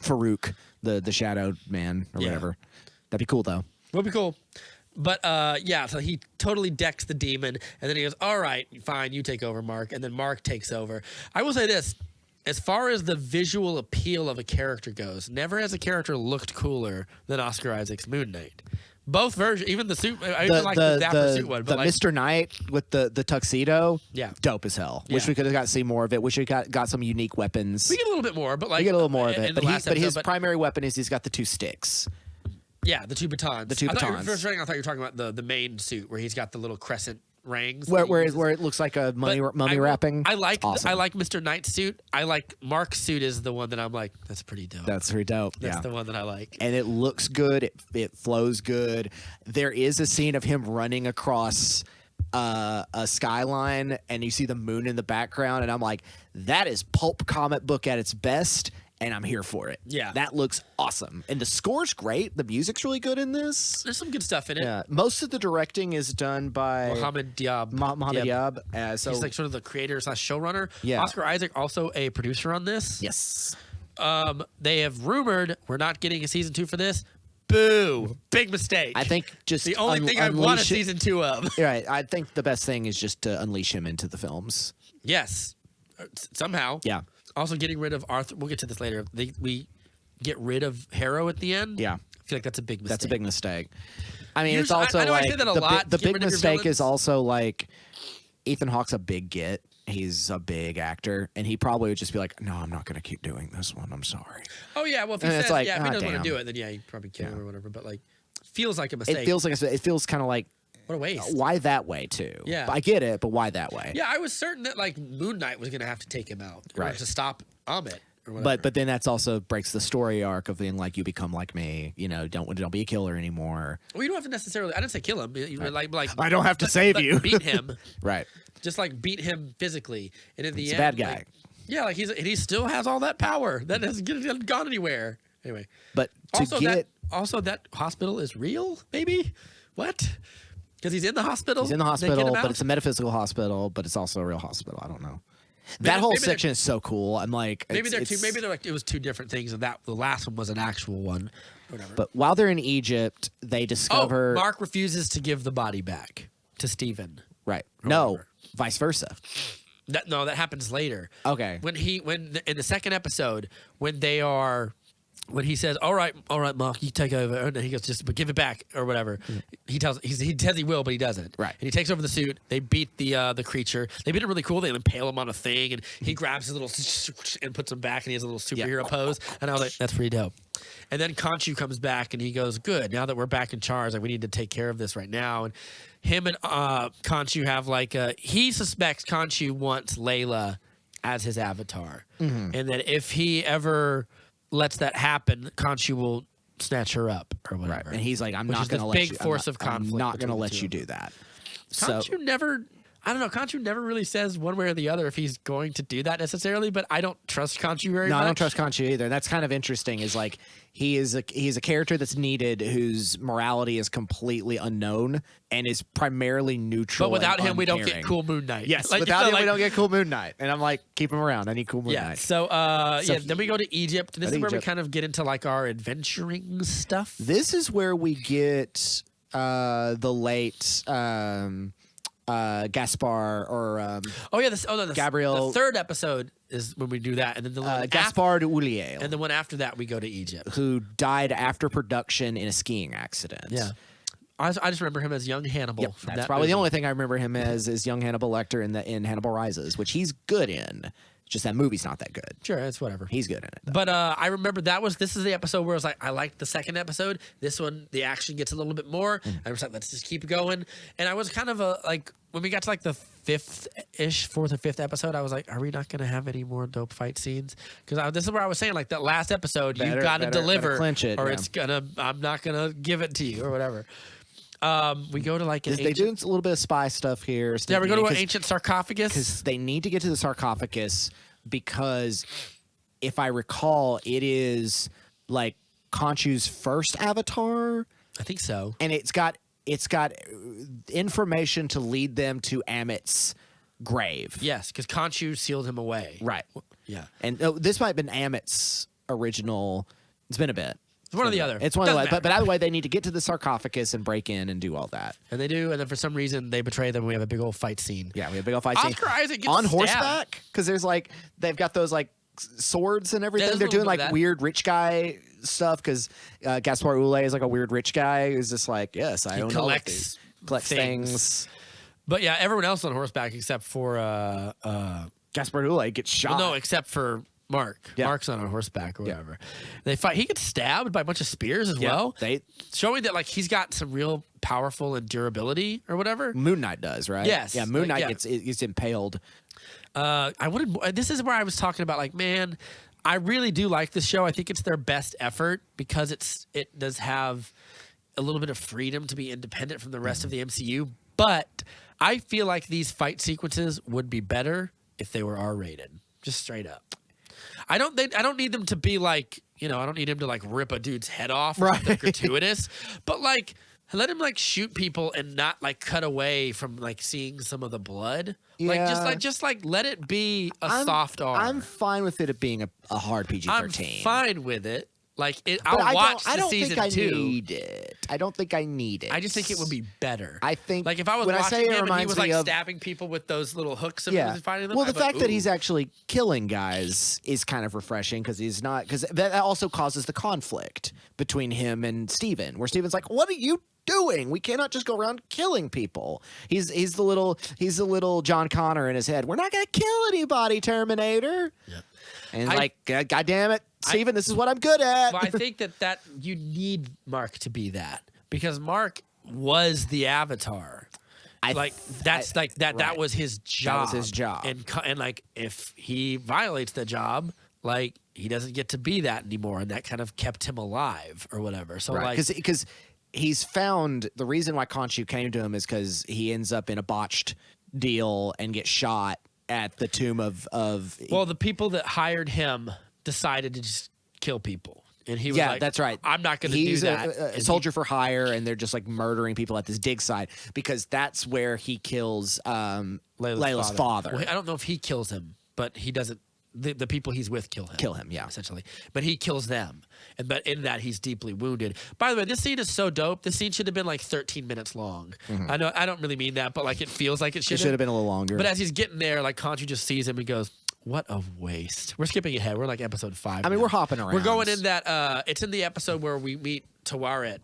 Farouk, the Shadow Man or whatever. That'd be cool though. Would be cool. But yeah, so he totally decks the demon, and then he goes, "All right, fine, you take over, Mark." And then Mark takes over. I will say this. As far as the visual appeal of a character goes, never has a character looked cooler than Oscar Isaac's Moon Knight. Both versions, even the suit, I even like the Dapper suit one. But the like, Mr. Knight with the tuxedo, yeah, dope as hell. Yeah. Wish we could have got to see more of it. Wish we got some unique weapons. we get a little bit more, but like We get a little more of it. But his primary weapon is he's got the two sticks. Yeah, the two batons. The two batons. I thought you were talking about the main suit where he's got the little crescent rings. Where it looks like a mummy wrapping. I like awesome. I like Mr. Knight's suit. I like Mark's suit is the one that I'm like, that's pretty dope. That's pretty dope. That's the one that I like. And it looks good. It flows good. There is a scene of him running across a skyline, and you see the moon in the background, and I'm like, that is pulp comic book at its best. And I'm here for it. Yeah. That looks awesome. And the score's great. The music's really good in this. There's some good stuff in it. Yeah. Most of the directing is done by Mohammed Diab. Mohammed Diab. So he's like sort of the creator / showrunner. Yeah. Oscar Isaac also a producer on this. yes. They have rumored we're not getting a season 2 for this. Boo! Big mistake. I think just the only thing I want a season 2 of. Right. I think the best thing is just to unleash him into the films. Yes. Somehow. Yeah. Also, getting rid of Arthur. We'll get to this later. We get rid of Harrow at the end. Yeah. I feel like that's a big mistake. That's a big mistake. I mean, it's Usually- also I know I like say that a lot, the get big rid of your mistake is villains. also like Ethan Hawke's a big get. He's a big actor, and he probably would just be like, "No, I'm not going to keep doing this one. I'm sorry." Oh yeah. Well, if he And says it's like, if he doesn't want damn. to do it, then yeah, he'd probably kill him or whatever. But like, feels like a mistake. It feels kind of like What a waste. Why that way too? Yeah. I get it, but why that way? Yeah, I was certain that like Moon Knight was going to have to take him out in order to stop Amit. Or whatever. But then that's also breaks the story arc of being like, you become like me, you know, don't be a killer anymore. Well, you don't have to necessarily. I didn't say kill him. You like I don't have to save you. Beat him. Right. Just like beat him physically, and in the He's end, a bad guy. Like, yeah, like he still has all that power. That hasn't gone anywhere. Anyway, but to also that hospital is real. Maybe what? Because he's in the hospital. He's in the hospital, but it's a metaphysical hospital, but it's also a real hospital. I don't know. That whole section is so cool. I'm like, maybe they're like it was two different things, and that the last one was an actual one. Whatever. But while they're in Egypt, they discover Mark refuses to give the body back to Steven. Right. No, vice versa. That happens later. Okay. When in the second episode when he says, all right, Mark, you take over, and he goes, just give it back or whatever. He says he will, but he doesn't. Right. And he takes over the suit. They beat the creature. They beat him really cool. They impale him on a thing, and he grabs his little and puts him back, and he has a little superhero pose. And I was like, that's pretty dope. And then Khonshu comes back, and he goes, good. Now that we're back in charge, like we need to take care of this right now. And him and Khonshu have like he suspects Khonshu wants Layla as his avatar, and that if he ever lets that happen, Khonshu will snatch her up or whatever. Right. And he's like, I'm not going to let you. Big force of conflict. I'm not going to let you do that. Khonshu never. I don't know. Khonshu never really says one way or the other if he's going to do that necessarily, but I don't trust Khonshu very much. No, I don't trust Khonshu either. That's kind of interesting. Is like he's a character that's needed whose morality is completely unknown and is primarily neutral. But without him, we don't uncaring. get cool Moon Knight. Yes, without him, we don't get cool Moon Knight. And I'm like, keep him around. I need cool Moon Knight. So then we go to Egypt. This is where we kind of get into like our adventuring stuff. This is where we get the late. Gaspar or Gabriel. The third episode is when we do that, and then the one Gaspar de Ulliel, and the one after that we go to Egypt, who died after production in a skiing accident. Yeah, I just remember him as young Hannibal. Yep, that's probably the only thing I remember him as is young Hannibal Lecter in Hannibal Rises, which he's good in. Just that movie's not that good. Sure, it's whatever. He's good in it, though. But I remember this is the episode where I was like, I liked the second episode. This one, the action gets a little bit more. I was like, let's just keep going. And I was kind of like, when we got to like the fourth or fifth episode, I was like, are we not going to have any more dope fight scenes? Because this is where I was saying, like, that last episode, you've got to deliver, clinch it, or I'm not gonna give it to you, or whatever. We go to like an they do a little bit of spy stuff here. Yeah, we go to an ancient sarcophagus because they need to get to the sarcophagus because, if I recall, it is like Khonshu's first avatar. I think so, and it's got information to lead them to Amit's grave. Yes, because Khonshu sealed him away. Right. Yeah, and this might have been Amit's original. It's been a bit. It's one or the other. It's one of the but either way, they need to get to the sarcophagus and break in and do all that. And they do, and then for some reason they betray them. We have a big old fight scene. Yeah, we have a big old fight scene. OscarIsaac gets on stabbed. Horseback because there's like they've got those like swords and everything. Yeah, they're doing like weird rich guy stuff because Gaspar Ulliel is like a weird rich guy who's just like, yes, I own all of these. Collects things. But yeah, everyone else on horseback except for Gaspar Ulliel gets shot. Well, no, except for Mark. Yeah. Mark's not on horseback or whatever. They fight. He gets stabbed by a bunch of spears as well. Showing that like he's got some real powerful and durability or whatever. Moon Knight does, right? Yes. Yeah, Moon Knight gets impaled. This is where I was talking about like, man, I really do like this show. I think it's their best effort because it does have a little bit of freedom to be independent from the rest of the MCU. But I feel like these fight sequences would be better if they were R-rated. Just straight up. I don't need them to be like, I don't need him to like rip a dude's head off, right? Gratuitous, but like let him like shoot people and not like cut away from like seeing some of the blood. Yeah. Like just let it be a soft R. I'm fine with it being a hard PG-13. I'm fine with it. Like I'll watch the season 2. I don't think I need it. I don't think I need it. I just think it would be better. I think like if I was watching him and he was like stabbing people with those little hooks and was fighting them. Well, the fact that he's actually killing guys is kind of refreshing because he's not because that also causes the conflict between him and Steven, where Steven's like, "What are you doing? We cannot just go around killing people." He's the little John Connor in his head. We're not gonna kill anybody, Terminator. Yep. And God damn it, Steven, this is what I'm good at. Well, I think that you need Mark to be that because Mark was the Avatar. That was his job. That was his job. And like if he violates the job, like he doesn't get to be that anymore, and that kind of kept him alive or whatever. So because he's found the reason why Khonshu came to him is because he ends up in a botched deal and gets shot at the tomb of. Well, the people that hired him decided to just kill people. And he was like, that's right. I'm not going to do that. He's a soldier for hire, and they're just like murdering people at this dig site because that's where he kills Layla's father. Well, I don't know if he kills him, but he doesn't. The people he's with kill him, yeah, essentially. But he kills them, but in that he's deeply wounded. By the way, this scene is so dope. This scene should have been like 13 minutes long. Mm-hmm. I know I don't really mean that, but like it feels like it should have been a little longer. But as he's getting there, like Khonshu just sees him and goes, "What a waste." We're skipping ahead. We're like episode 5. I mean, we're hopping around. We're going in that. It's in the episode where we meet Tawaret.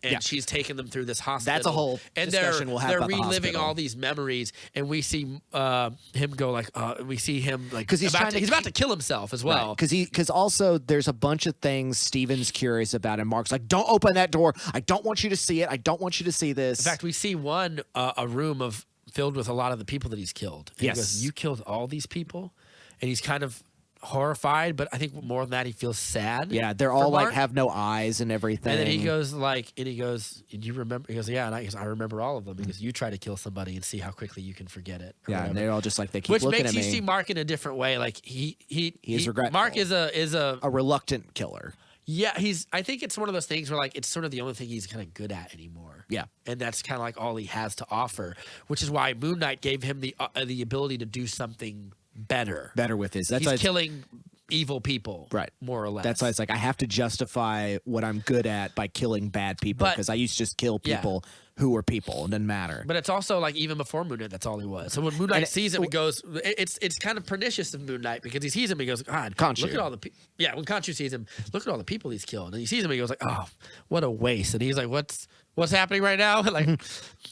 And she's taking them through this hospital. That's a whole discussion we'll have about the hospital. They're reliving all these memories, and we see him go like, we see him like because he's about to kill himself as well. Because also there's a bunch of things Steven's curious about, and Mark's like, "Don't open that door. I don't want you to see it. I don't want you to see this." In fact, we see a room filled with a lot of the people that he's killed. And he goes, "You killed all these people," and he's kind of horrified, but I think more than that, he feels sad. Yeah, they're all like have no eyes and everything. And then he goes "Do you remember?" He goes, "Yeah," and I remember all of them. He goes, "You try to kill somebody and see how quickly you can forget it." Yeah, whatever. and they're all just like they keep looking at me. Which makes you see Mark in a different way. Like he's regretful. Mark is a reluctant killer. Yeah, I think it's one of those things where like it's sort of the only thing he's kind of good at anymore. Yeah, and that's kind of like all he has to offer, which is why Moon Knight gave him the ability to do something better with his. He's killing evil people, right? More or less. That's why it's like I have to justify what I'm good at by killing bad people because I used to just kill people who were people. It doesn't matter. But it's also like even before Moon Knight, that's all he was. So when Moon Knight sees him, he goes, it's kind of pernicious of Moon Knight because he sees him, he goes, God, Khonshu. Look at all the people. Yeah, when Khonshu sees him, look at all the people he's killed, and he sees him, he goes like, oh, what a waste. And he's like, what's happening right now? Like,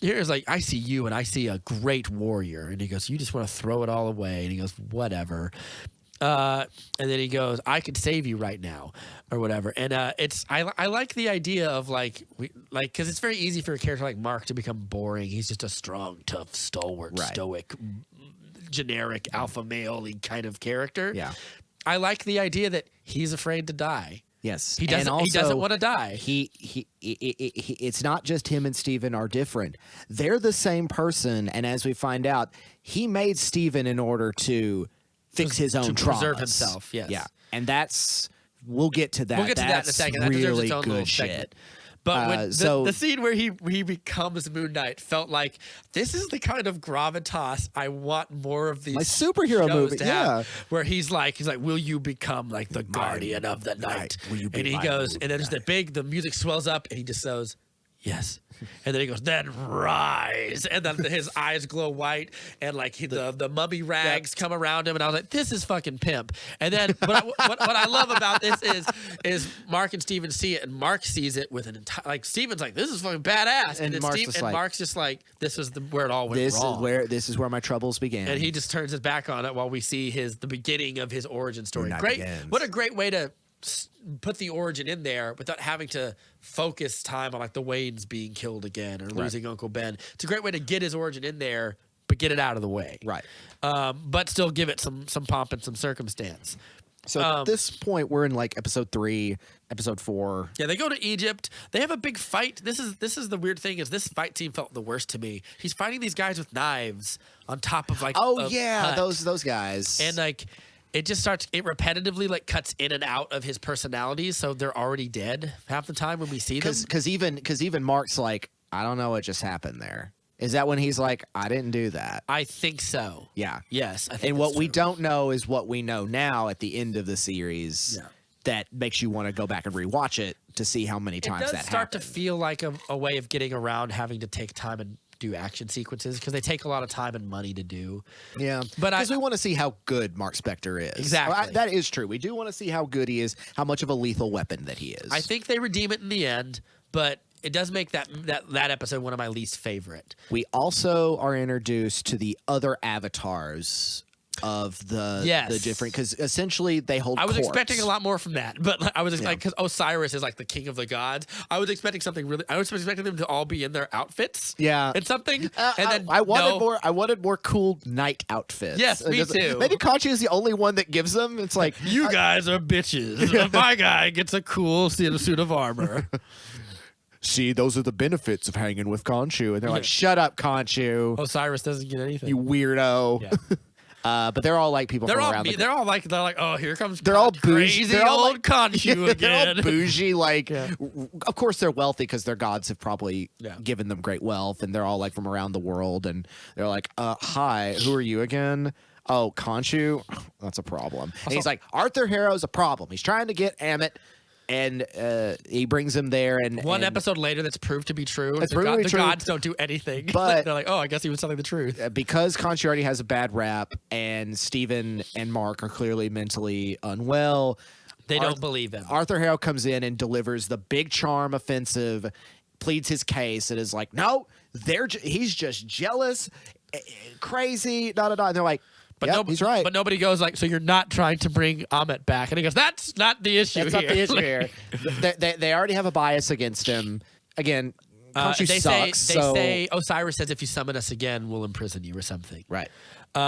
here's like, I see you and I see a great warrior. And he goes, you just want to throw it all away. And he goes, whatever. And then he goes, I could save you right now or whatever. And I like the idea of because it's very easy for a character like Mark to become boring. He's just a strong, tough, stalwart, stoic, generic alpha male kind of character. Yeah. I like the idea that he's afraid to die. Yes, he doesn't want to die. It's not just him and Steven are different. They're the same person, and as we find out, he made Steven in order to fix his own traumas. Preserve himself. Yes. Yeah, and we'll get to that. We'll get to that in a second. That deserves its own little shit. But when the scene where he becomes Moon Knight felt like this is the kind of gravitas I want more of these like superhero movies to have, where he's like, will you become like the guardian of the night? Will you be and he goes, and then there's the music swells up, and he just goes, yes. And then he goes, then rise. And then his eyes glow white, and like the mummy rags come around him. And I was like, this is fucking pimp. And then what I love about this is Mark and Steven see it, and Mark sees it with an entire, like, Steven's like, this is fucking badass. And Mark's just like, this is where it all went wrong. This is where my troubles began. And he just turns his back on it while we see the beginning of his origin story. What a great way to put the origin in there without having to focus time on like the Waynes being killed again or losing Uncle Ben. It's a great way to get his origin in there, but get it out of the way. Right. But still give it some pomp and some circumstance. So at this point, we're in like episode 3, episode 4. Yeah, they go to Egypt. They have a big fight. This is the weird thing is this fight scene felt the worst to me. He's fighting these guys with knives on top of like those guys. And like it just starts, it repetitively like cuts in and out of his personalities, so they're already dead half the time when we see them. Because even Mark's like, I don't know what just happened there. Is that when he's like, I didn't do that? I think so. Yeah. Yes. I think and what we don't know is what we know now at the end of the series that makes you want to go back and rewatch it to see how many times that happened. It does start to feel like a way of getting around having to take time and do action sequences because they take a lot of time and money to do. Yeah, but because we want to see how good Mark Spector is. Exactly. That is true. We do want to see how good he is, how much of a lethal weapon that he is. I think they redeem it in the end, but it does make that episode one of my least favorite. We also are introduced to the other avatars of the different, because essentially they hold. I was courts. expecting a lot more from that, but I was expecting because Osiris is like the king of the gods. I was expecting something really. I was expecting them to all be in their outfits. Yeah, and something. And then I wanted more. I wanted more cool night outfits. Yes, me too. Maybe Conchu is the only one that gives them. It's like you guys are bitches. My guy gets a cool suit of armor. See, those are the benefits of hanging with Conchu. And they're like, shut up, Conchu. Osiris doesn't get anything. You weirdo. Yeah. But they're all like people from around they're all like, oh, here comes they're all crazy bougie. They're all old Conchu again. They're all bougie. Like, of course, they're wealthy because their gods have probably given them great wealth. And they're all like from around the world. And they're like, hi, who are you again? Oh, Conchu? That's a problem. And he's like, Arthur Harrow's a problem. He's trying to get Amit. And he brings him there, and one episode later, that's proved to be true. It's proved to be the true. gods don't do anything. But they're like, oh, I guess he was telling the truth. Because Conchu already has a bad rap, and Steven and Mark are clearly mentally unwell. They don't believe him. Arthur Harrow comes in and delivers the big charm offensive, pleads his case, and is like, no, he's just jealous, crazy, da da da. And they're like, but he's right. But nobody goes like, so you're not trying to bring Amit back. And he goes, that's not the issue here. That's not the issue here. They already have a bias against him. Again, Conchu sucks. They say, Osiris says, if you summon us again, we'll imprison you or something. Right. He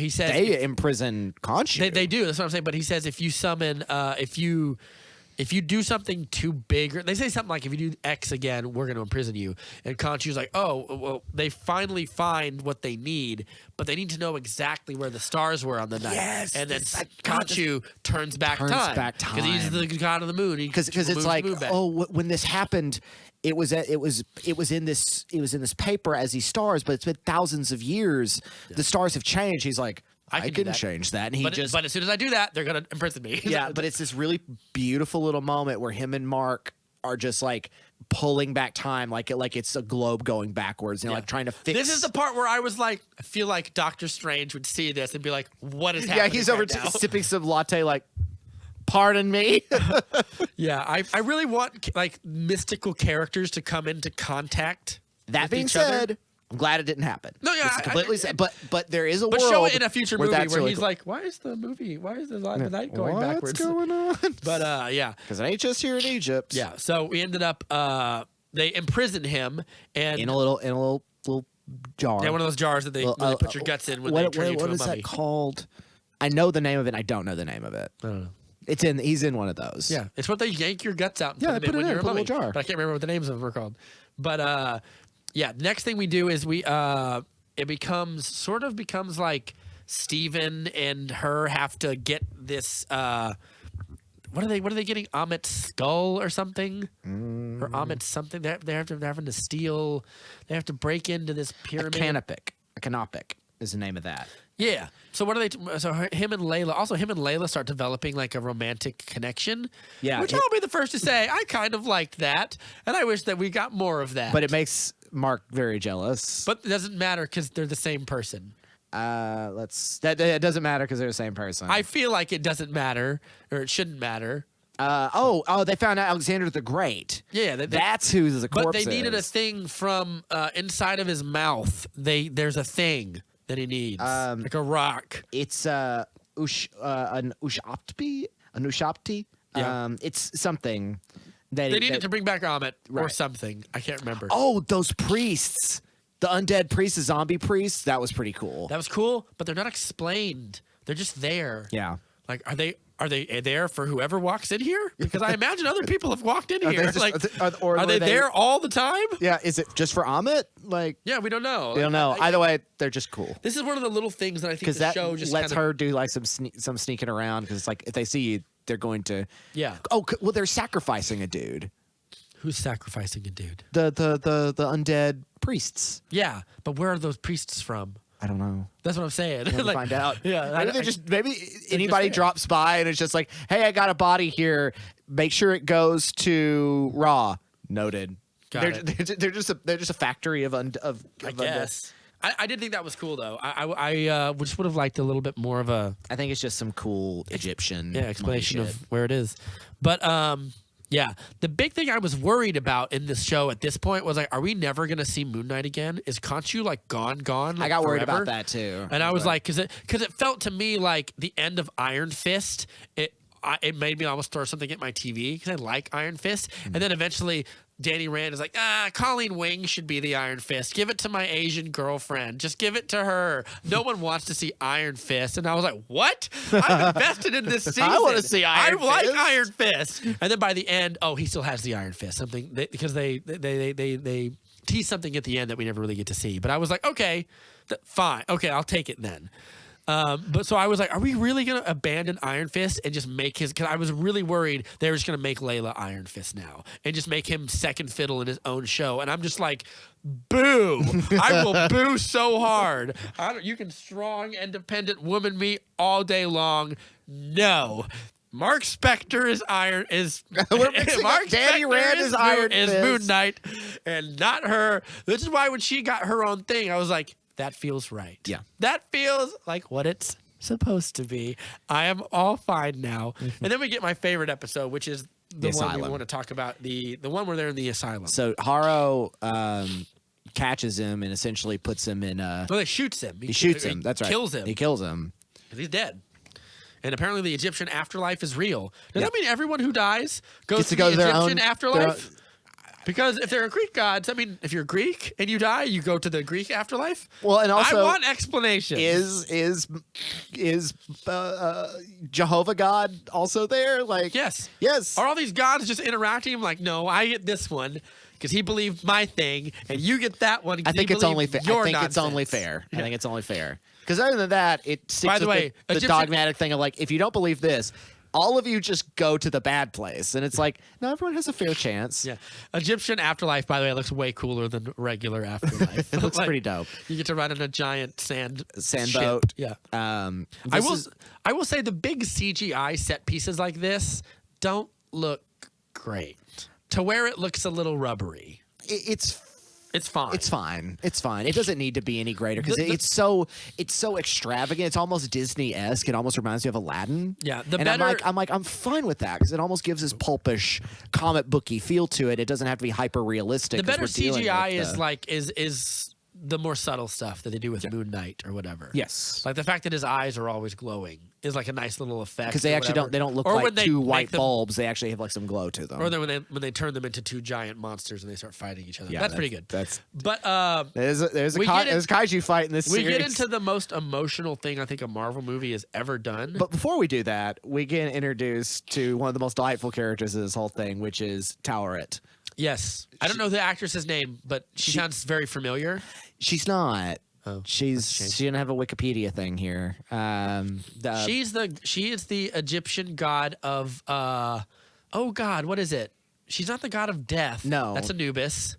says. They imprison Conchu. They do. That's what I'm saying. But he says, if you summon, if you do something too big, or they say something like, if you do X again, we're going to imprison you. And Conchu's like, oh, well, they finally find what they need, but they need to know exactly where the stars were on the night. Yes, and then Conchu turns back time. Because he's the god of the moon. Because it's like, when this happened, it was in this paper as these stars, but it's been thousands of years. Yeah. The stars have changed. He's like, I can change that. And but as soon as I do that, they're going to imprison me. Yeah, but it's this really beautiful little moment where him and Mark are just like pulling back time like it's a globe going backwards and like trying to fix. This is the part where I was like, I feel like Doctor Strange would see this and be like, what is happening? Yeah, he's over sipping some latte like, pardon me. Yeah, I really want like mystical characters to come into contact. That being said, I'm glad it didn't happen. No, yeah, it's completely sad. But there is a world. But show it in a future movie where really he's like, why is the night going backwards? What's going on? But yeah, because it ain't just here in Egypt. Yeah, so we ended up they imprisoned him and in a little jar. Yeah, one of those jars that they put your guts in when they turn you into a mummy. What is that called? I know the name of it. I don't know the name of it. I don't know. He's in one of those. Yeah, it's what they yank your guts out and put them in when you're a mummy. Jar. But I can't remember what the names of them are called. But yeah, next thing we do is it becomes like Steven and her have to get this what are they getting? Amit's skull or something? Or Amit's something? They're having to steal. They have to break into this pyramid. A canopic is the name of that. Yeah. So what are they? So him and Layla start developing like a romantic connection. Yeah. Which I'll be the first to say I kind of liked that, and I wish that we got more of that. But it makes Mark very jealous. But it doesn't matter because they're the same person. It doesn't matter because they're the same person. I feel like it doesn't matter, or it shouldn't matter. They found out Alexander the Great. Yeah, that's who the corpse is. But they needed a thing from inside of his mouth. There's a thing that he needs, like a rock. It's an ushapti. Yeah. It's something that they needed to bring back Amit or something. I can't remember. Oh, those priests. The undead priests, the zombie priests, that was pretty cool. That was cool, but they're not explained. They're just there. Yeah. Like, are they there for whoever walks in here? Because I imagine other people have walked in here. Are they there all the time? Yeah. Is it just for Amit? Like, yeah, we don't know. We don't know. Either way, they're just cool. This is one of the little things that I think the show just lets her do like some sneaking around because it's like if they see you, they're going to. Yeah. Oh well, they're sacrificing a dude. Who's sacrificing a dude? The undead priests. Yeah, but where are those priests from? I don't know. That's what I'm saying. Like, find out. Yeah, maybe anybody drops by and it's just like, hey, I got a body here. Make sure it goes to Raw. Noted. They're just a factory of I guess. I did think that was cool though. I just would have liked a little bit more of a. I think it's just some cool Egyptian explanation of where it is, but Yeah. The big thing I was worried about in this show at this point was like, are we never going to see Moon Knight again? Is Khonshu like gone? Like, I got worried forever? about that too. And I was like, because it felt to me like the end of Iron Fist. It made me almost throw something at my TV because I like Iron Fist. And then eventually Danny Rand is like, Colleen Wing should be the Iron Fist. Give it to my Asian girlfriend. Just give it to her. No one wants to see Iron Fist. And I was like, what? I'm invested in this season. I want to see Iron Fist. I like Iron Fist. And then by the end, he still has the Iron Fist. Because they tease something at the end that we never really get to see. But I was like, okay, fine. Okay, I'll take it then. But so I was like, are we really going to abandon Iron Fist and just make because I was really worried they were just going to make Layla Iron Fist now and just make him second fiddle in his own show. And I'm just like, boo. I will boo so hard. You can strong, independent woman me all day long. No. Mark Spector is Mark Danny Spector Rand is Iron Fist. Moon Knight and not her. This is why when she got her own thing, I was like, that feels right. Yeah. That feels like what it's supposed to be. I am all fine now. And then we get my favorite episode, which is the one asylum. we want to talk about, the one where they're in the asylum. So Haro catches him and essentially puts him in Well, they shoots him. He shoots him. That's right. Kills him. He kills him. 'Cause he's dead. And apparently the Egyptian afterlife is real. Does that mean everyone who dies goes to the Egyptian afterlife? Because if they're Greek gods, I mean, if you're Greek and you die, you go to the Greek afterlife. Well, and also, I want explanation. Is Jehovah God also there? Like, yes. Are all these gods just interacting? I'm like, no, I get this one because he believed my thing, and you get that one. I think it's only fair. Yeah. I think it's only fair. Because other than that, it sticks By the way, the dogmatic thing of like, if you don't believe this, all of you just go to the bad place. And it's like, no, everyone has a fair chance. Yeah. Egyptian afterlife, by the way, looks way cooler than regular afterlife. It looks pretty dope. You get to ride on a giant sand boat. Yeah. I will say the big CGI set pieces like this don't look great. To where it looks a little rubbery. It's fine. It's fine. It doesn't need to be any greater because it's so extravagant. It's almost Disney-esque. It almost reminds me of Aladdin. Yeah. I'm fine with that because it almost gives this pulpish, comic booky feel to it. It doesn't have to be hyper realistic. The better CGI is the more subtle stuff that they do with Moon Knight or whatever. Yes. Like the fact that his eyes are always glowing is like a nice little effect. Because they actually don't look like two white bulbs. They actually have like some glow to them. Or then when they turn them into two giant monsters and they start fighting each other. Yeah, that's pretty good. There's a kaiju fight in this series. We get into the most emotional thing I think a Marvel movie has ever done. But before we do that, we get introduced to one of the most delightful characters of this whole thing, which is Towerette. Yes. I don't know the actress's name, but she sounds very familiar. She's not. Oh, she didn't have a Wikipedia thing here. She is the Egyptian god of what is it? She's not the god of death. No. That's Anubis.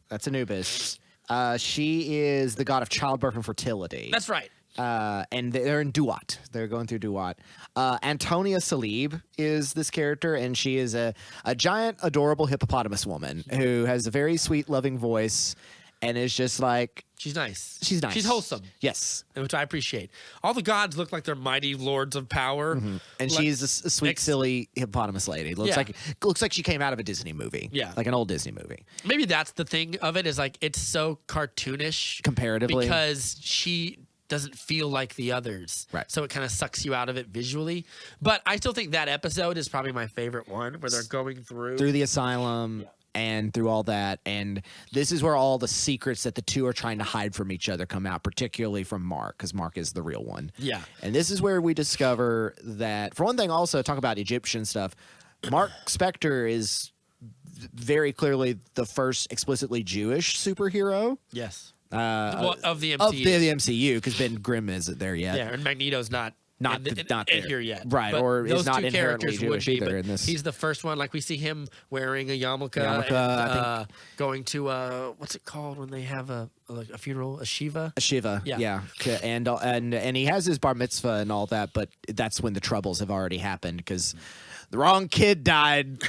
She is the god of childbirth and fertility. That's right. And they're in Duat. They're going through Duat. Antonia Salib is this character, and she is a giant, adorable hippopotamus woman who has a very sweet, loving voice, and is just like... She's nice. She's nice. She's wholesome. Yes. Which I appreciate. All the gods look like they're mighty lords of power. Mm-hmm. And she's a sweet, silly hippopotamus lady. Looks like she came out of a Disney movie. Yeah. Like an old Disney movie. Maybe that's the thing of it, is like it's so cartoonish. Comparatively. Because she doesn't feel like the others. Right. So it kind of sucks you out of it visually. But I still think that episode is probably my favorite one, where they're going through the asylum. Yeah. And through all that, and this is where all the secrets that the two are trying to hide from each other come out, particularly from Mark, because Mark is the real one. Yeah. And this is where we discover that, for one thing, also talk about Egyptian stuff, Mark Spector is very clearly the first explicitly Jewish superhero. Yes. Of the MCU. Of the MCU, because Ben Grimm isn't there yet. Yeah, and Magneto's not in here yet. Right, but or is not inherently characters Jewish would be, either in this. He's the first one. Like we see him wearing a yarmulke and, going to what's it called when they have a funeral? A shiva? A shiva, yeah. And he has his bar mitzvah and all that, but that's when the troubles have already happened because the wrong kid died.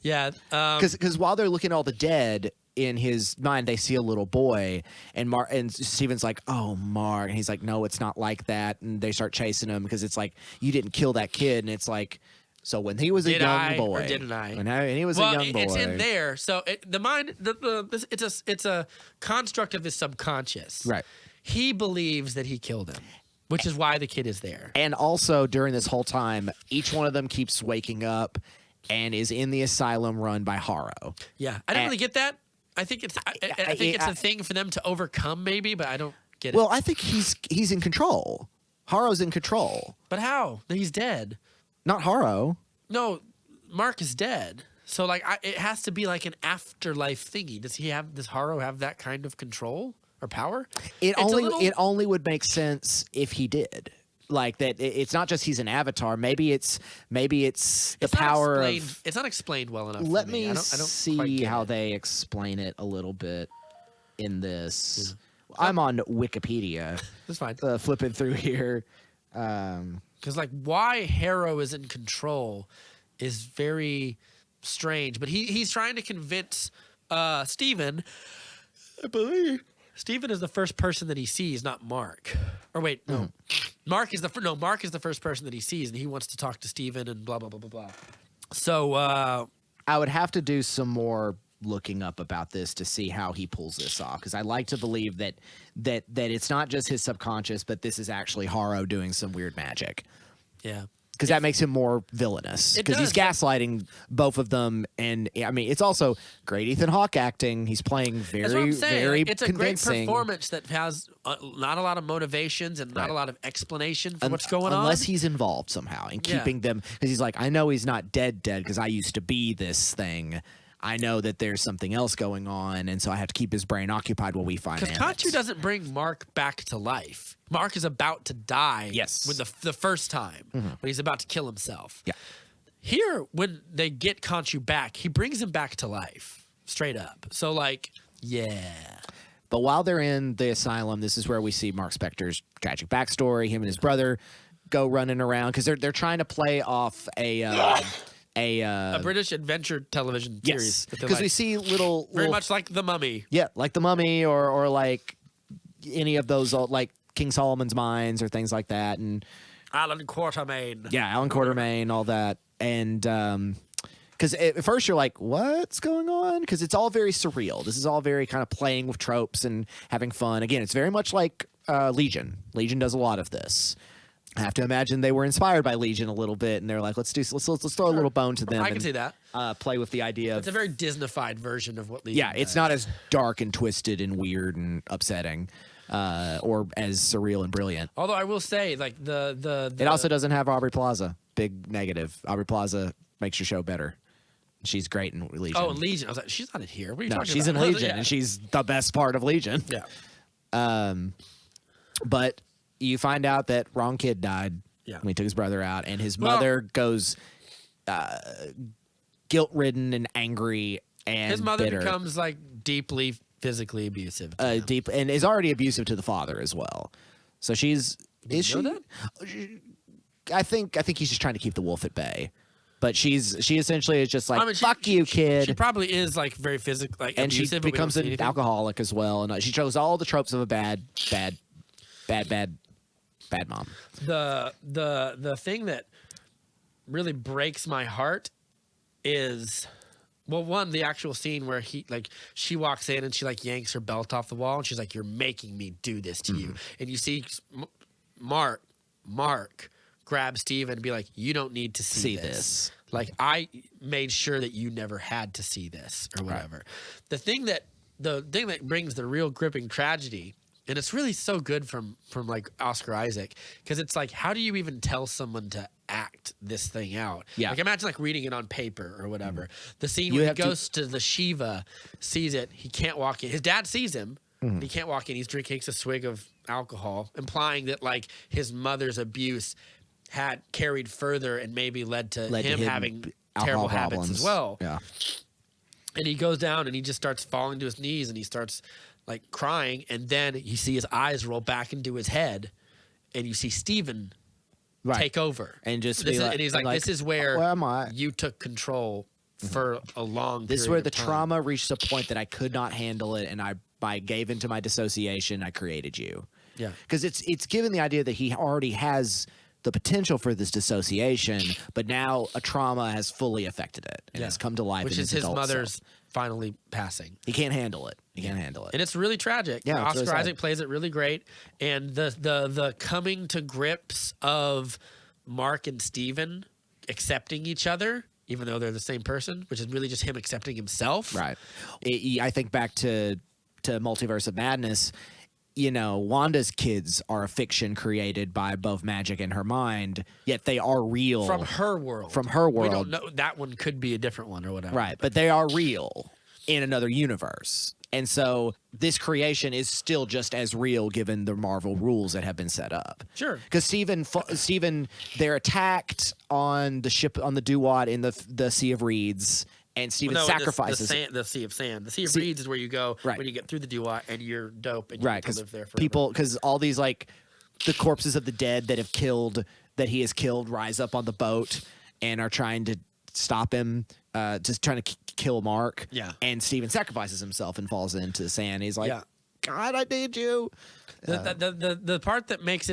Yeah. Because while they're looking at all the dead, in his mind, they see a little boy, and Steven's like, "Oh, Mark," and he's like, "No, it's not like that." And they start chasing him because it's like, "You didn't kill that kid," and it's like, So when he was a young boy, or didn't I? When he was a young boy, it's in there. So the mind, it's a construct of his subconscious. Right. He believes that he killed him, which is why the kid is there. And also during this whole time, each one of them keeps waking up and is in the asylum run by Harrow. Yeah, I didn't really get that. I think it's a thing for them to overcome, maybe, but I don't get it. Well, I think he's in control. Harrow's in control. But how? He's dead. Not Harrow. No, Mark is dead. So like, it has to be like an afterlife thingy. Does Harrow have that kind of control or power? It only would make sense if he did. Like that, it's not just he's an avatar. Maybe it's the power of. It's not explained well enough. Let for me. me I don't see how they explain it a little bit in this. Yeah. I'm on Wikipedia. That's fine. Flipping through here. Because like why Harrow is in control is very strange. But he's trying to convince Steven, I believe. Steven is the first person that he sees, not Mark. Or wait, no. Mark is the first person that he sees, and he wants to talk to Steven and blah blah blah blah blah. So I would have to do some more looking up about this to see how he pulls this off, because I like to believe that it's not just his subconscious, but this is actually Harrow doing some weird magic. Yeah. Because that makes him more villainous. Because he's gaslighting both of them, and I mean, it's also great Ethan Hawke acting. He's playing very it's a convincing. great performance that has not a lot of motivations and not a lot of explanation for what's going on, unless he's involved somehow in keeping them. Because he's like, I know he's not dead because I used to be this thing. I know that there's something else going on, and so I have to keep his brain occupied while we find it. Because Khonshu doesn't bring Mark back to life. Mark is about to die. Yes. When the first time, when he's about to kill himself. Yeah. Here, when they get Khonshu back, he brings him back to life, straight up. So, like, yeah. But while they're in the asylum, this is where we see Mark Spector's tragic backstory. Him and his brother go running around because they're trying to play off a British adventure television series. Yes, because we see little much like The Mummy. Yeah, like The Mummy or like any of those old, like King Solomon's Mines or things like that, and Alan Quatermain. Yeah, Alan Quatermain, all that, and because at first you're like, what's going on? Because it's all very surreal. This is all very kind of playing with tropes and having fun. Again, it's very much like Legion. Legion does a lot of this. I have to imagine they were inspired by Legion a little bit, and they're like, let's throw a little bone to them. I can see that. Play with the idea. It's a very Disney-fied version of what Legion. Yeah, it's not as dark and twisted and weird and upsetting, or as surreal and brilliant. Although I will say, like it also doesn't have Aubrey Plaza. Big negative. Aubrey Plaza makes your show better. She's great in Legion. Oh, in Legion. I was like, she's not in here. What are you talking about? She's in Legion, and she's the best part of Legion. Yeah. But you find out that wrong kid died when he took his brother out, and his mother goes guilt-ridden and angry and his mother bitter. becomes like deeply physically abusive. And is already abusive to the father as well. So is she? That? I think he's just trying to keep the wolf at bay. But she essentially is just like, fuck you, kid. She probably is like very physical, like and abusive, she becomes an alcoholic as well, and she shows all the tropes of a bad mom. The thing that really breaks my heart is, well, one, the actual scene where she walks in and she like yanks her belt off the wall and she's like, you're making me do this to you. And you see Mark grab Steven and be like, you don't need to see this. Like, I made sure that you never had to see this or whatever. Right. The thing that brings the real gripping tragedy, and it's really so good from like Oscar Isaac, because it's like, how do you even tell someone to act this thing out? Yeah. Like, imagine like reading it on paper or whatever. The scene where he goes to the Shiva, sees it, he can't walk in. His dad sees him, and he can't walk in. He's takes a swig of alcohol, implying that like his mother's abuse had carried further and maybe led to him having terrible habits as well. Yeah. And he goes down and he just starts falling to his knees and he starts like crying, and then you see his eyes roll back into his head and you see Steven take over. And just and he's like, this is where am I? You took control for a long period. This is where the time. trauma reached a point that I could not handle it, and I gave into my dissociation. I created you. Yeah. Because it's given the idea that he already has the potential for this dissociation, but now a trauma has fully affected it and has come to life. Which in is his adult mother's self. finally passing. He can't handle it. He can't handle it. And it's really tragic. Yeah, it's Oscar really sad. Isaac plays it really great. And the coming to grips of Mark and Steven accepting each other, even though they're the same person, which is really just him accepting himself. Right. I think back to Multiverse of Madness. You know, Wanda's kids are a fiction created by both magic and her mind, yet they are real. From her world. From her world. We don't know. That one could be a different one or whatever. Right, but they are real in another universe. And so this creation is still just as real given the Marvel rules that have been set up. Sure. Because Steven, they're attacked on the ship, on the Duat in the Sea of Reeds. And Steven sacrifices the Sea of Sand. The Sea of Reeds is where you go when you get through the Duat and you're dope and you get to live there forever. Because all these, like, the corpses of the dead that he has killed rise up on the boat and are trying to stop him, just trying to kill Mark. Yeah. And Steven sacrifices himself and falls into the sand. He's like, God, I need you. The part that makes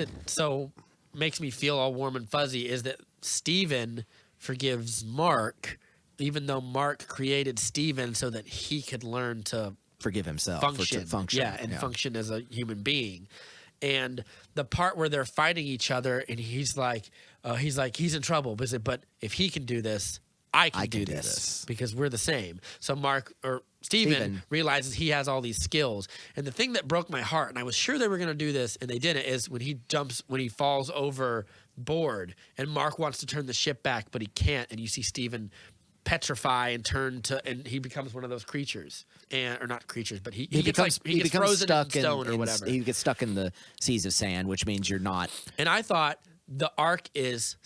me feel all warm and fuzzy is that Steven forgives Mark, even though Mark created Steven so that he could learn to forgive himself, function. Function as a human being. And the part where they're fighting each other, and he's in trouble, but if he can do this, I can do this because we're the same. So Steven realizes he has all these skills. And the thing that broke my heart, and I was sure they were going to do this, and they didn't, is when he falls overboard, and Mark wants to turn the ship back, but he can't, and you see Steven petrify and he becomes one of those creatures, or not creatures, but he gets frozen stuck in stone or whatever. He gets stuck in the seas of sand, which means you're not. And I thought the arc is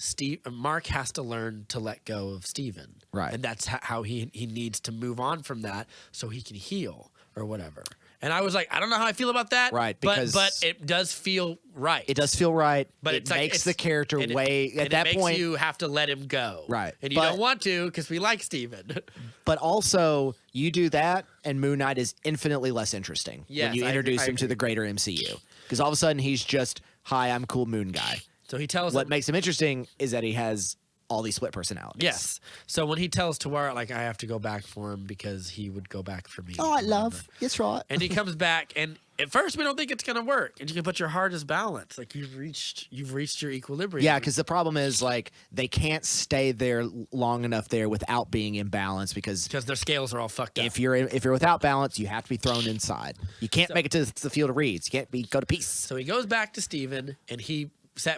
Mark has to learn to let go of Steven, right? And that's how he needs to move on from that so he can heal or whatever. And I was like, I don't know how I feel about that, right? But it does feel right. It does feel right. But it makes the character at that point. Makes you have to let him go, right? And you don't want to because we like Steven. But also, you do that, and Moon Knight is infinitely less interesting when you introduce him to the greater MCU. Because all of a sudden, he's just, hi, I'm cool Moon Guy. So he tells what makes him interesting is that he has all these split personalities. Yes. So when he tells Tawara, like, I have to go back for him because he would go back for me. Oh, I love. That's right. And he comes back, and at first we don't think it's going to work. And you can put your heart as balance. Like, you've reached your equilibrium. Yeah, because the problem is, like, they can't stay there long enough there without being in balance because their scales are all fucked up. If you're without balance, you have to be thrown inside. You can't make it to the field of reeds. You can't go to peace. So he goes back to Steven, and he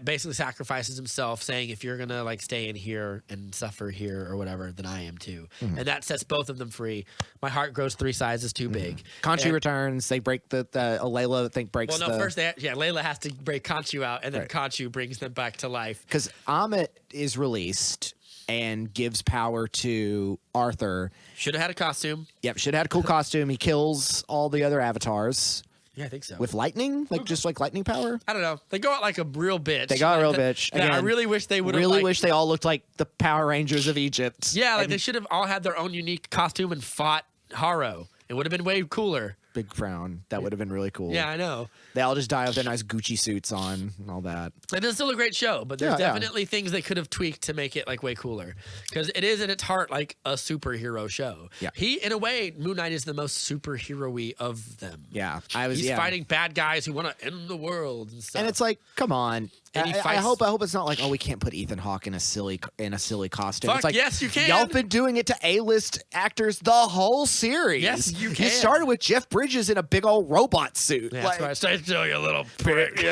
basically sacrifices himself, saying, if you're gonna like stay in here and suffer here or whatever, then I am too. And that sets both of them free. My heart grows 3 sizes too big. Khonshu returns. They break Layla, I think, breaks first Layla has to break Khonshu out, and then Khonshu brings them back to life. Because Amit is released and gives power to Arthur. Should have had a costume. Yep, should have had a cool costume. He kills all the other avatars. Yeah, I think so. With lightning? Just like lightning power? I don't know. They go out like a real bitch. They got a real bitch. Again, I really wish they would have. Really wish they all looked like the Power Rangers of Egypt. Yeah, like they should have all had their own unique costume and fought Haro. It would have been way cooler. Big frown. That would have been really cool. Yeah, I know. They all just die with their nice Gucci suits on and all that. It is still a great show, but there's definitely things they could have tweaked to make it like way cooler. Because it is at its heart like a superhero show. Yeah. In a way, Moon Knight is the most superhero-y of them. Yeah. He's fighting bad guys who want to end the world and stuff. And it's like, come on. I hope it's not like, we can't put Ethan Hawke in a silly costume. It's like, yes, you can. Y'all been doing it to A-list actors the whole series. Yes, you can. You started with Jeff Bridges in a big old robot suit. Yeah, that's right. Stay still, you little prick.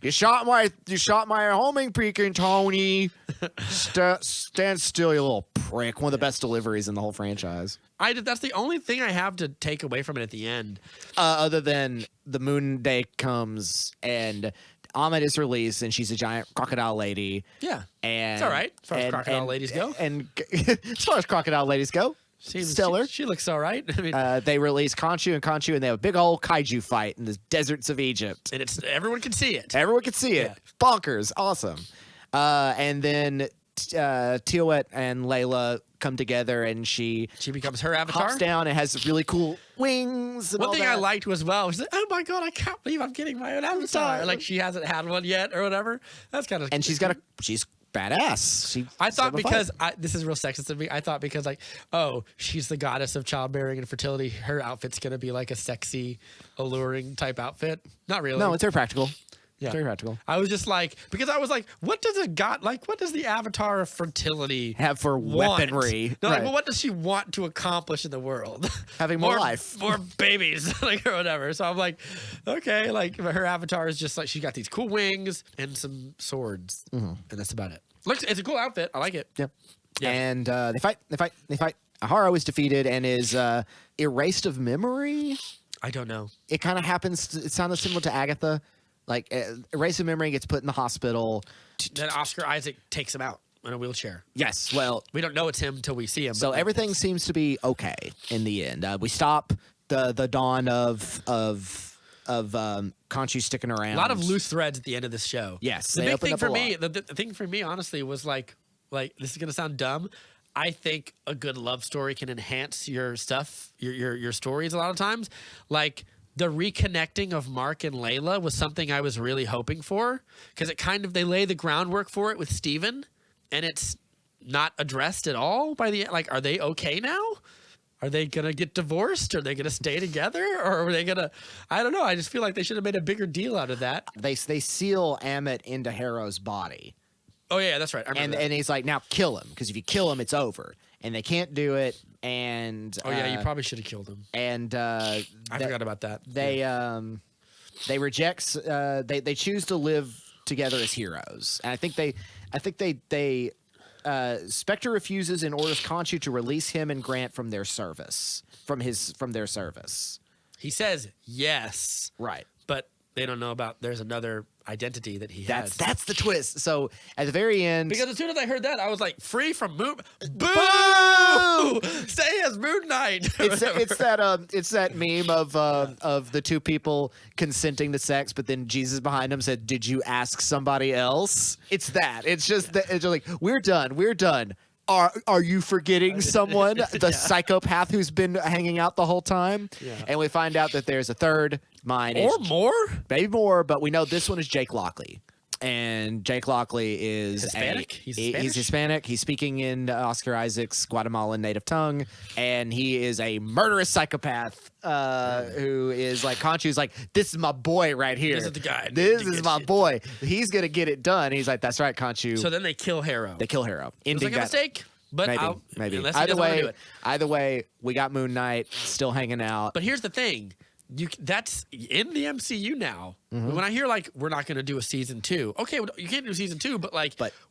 You shot my homing beacon, Tony. Stand still, you little prick. One of the best deliveries in the whole franchise. That's the only thing I have to take away from it at the end. Other than the Moon Day comes and Amit is released, and she's a giant crocodile lady. Yeah. And it's all right as far as crocodile ladies go. And as far as crocodile ladies go, stellar. She looks all right. I mean, they release Khonshu, and they have a big old kaiju fight in the deserts of Egypt. And everyone can see it. Everyone can see it. Yeah. Bonkers. Awesome. And then Teal'c and Layla come together, and she becomes her avatar. Hops down and has really cool wings. And One all thing that. I liked was she's like, oh my god, I can't believe I'm getting my own avatar. Like she hasn't had one yet or whatever. That's kind of. And she's badass. I thought because this is real sexist of me. I thought because she's the goddess of childbearing and fertility. Her outfit's gonna be like a sexy, alluring type outfit. Not really. No, it's very practical. Yeah. Very practical. I was just like, because I was like, what does the avatar of fertility have for want? Weaponry? No, right. well, what does she want to accomplish in the world? Having more life. More babies, like, or whatever. So I'm like, okay, like her avatar is just like, she's got these cool wings and some swords. And that's about it. It's a cool outfit. I like it. Yep. Yeah. And they fight. Ahara is defeated and is erased of memory. I don't know. It kind of happens. It sounded similar to Agatha. Like, erase of memory, gets put in the hospital. Then Oscar-Isaac takes him out in a wheelchair. Yes, well... We don't know it's him until we see him. So everything seems to be okay in the end. We stop the dawn of Khonshu sticking around. A lot of loose threads at the end of this show. Yes, the big thing for me, the thing for me, honestly, was like this is gonna sound dumb. I think a good love story can enhance your stuff, your stories a lot of times. Like... The reconnecting of Mark and Layla was something I was really hoping for because they lay the groundwork for it with Steven, and it's not addressed at all by the like. Are they okay now? Are they gonna get divorced? Are they gonna stay together? Or are they gonna? I don't know. I just feel like they should have made a bigger deal out of that. They seal Amit into Harrow's body. Oh yeah, that's right. And he's like, now kill him because if you kill him, it's over. And they can't do it. And you probably should have killed him. And I forgot about that. They reject. They choose to live together as heroes. And I think they Spectre refuses and orders Khonshu to release him and Grant from their service. From their service. He says yes. Right. But they don't know about. There's another identity that he has. That's the twist. So at the very end, because as soon as I heard that, I was like, "Free from Moon, boo! Stay as Moon Knight." it's that meme of the two people consenting to sex, but then Jesus behind them said, "Did you ask somebody else?" It's that. It's just that. It's like we're done. Are you forgetting someone? The psychopath who's been hanging out the whole time? Yeah. And we find out that there's a third mind. Or more? Maybe more, but we know this one is Jake Lockley. And Jake Lockley is Hispanic. He's Hispanic. He's speaking in Oscar Isaac's Guatemalan native tongue, and he is a murderous psychopath who is like Khonshu's like, this is my boy right here. This is the guy. This is my boy. He's gonna get it done. He's like, that's right, Khonshu. So then they kill Harrow. They kill Harrow. It was like a mistake. But maybe. Either way, we got Moon Knight still hanging out. But here's the thing. That's in the MCU now. When I hear like we're not going to do a season 2, okay, you can't do season 2, but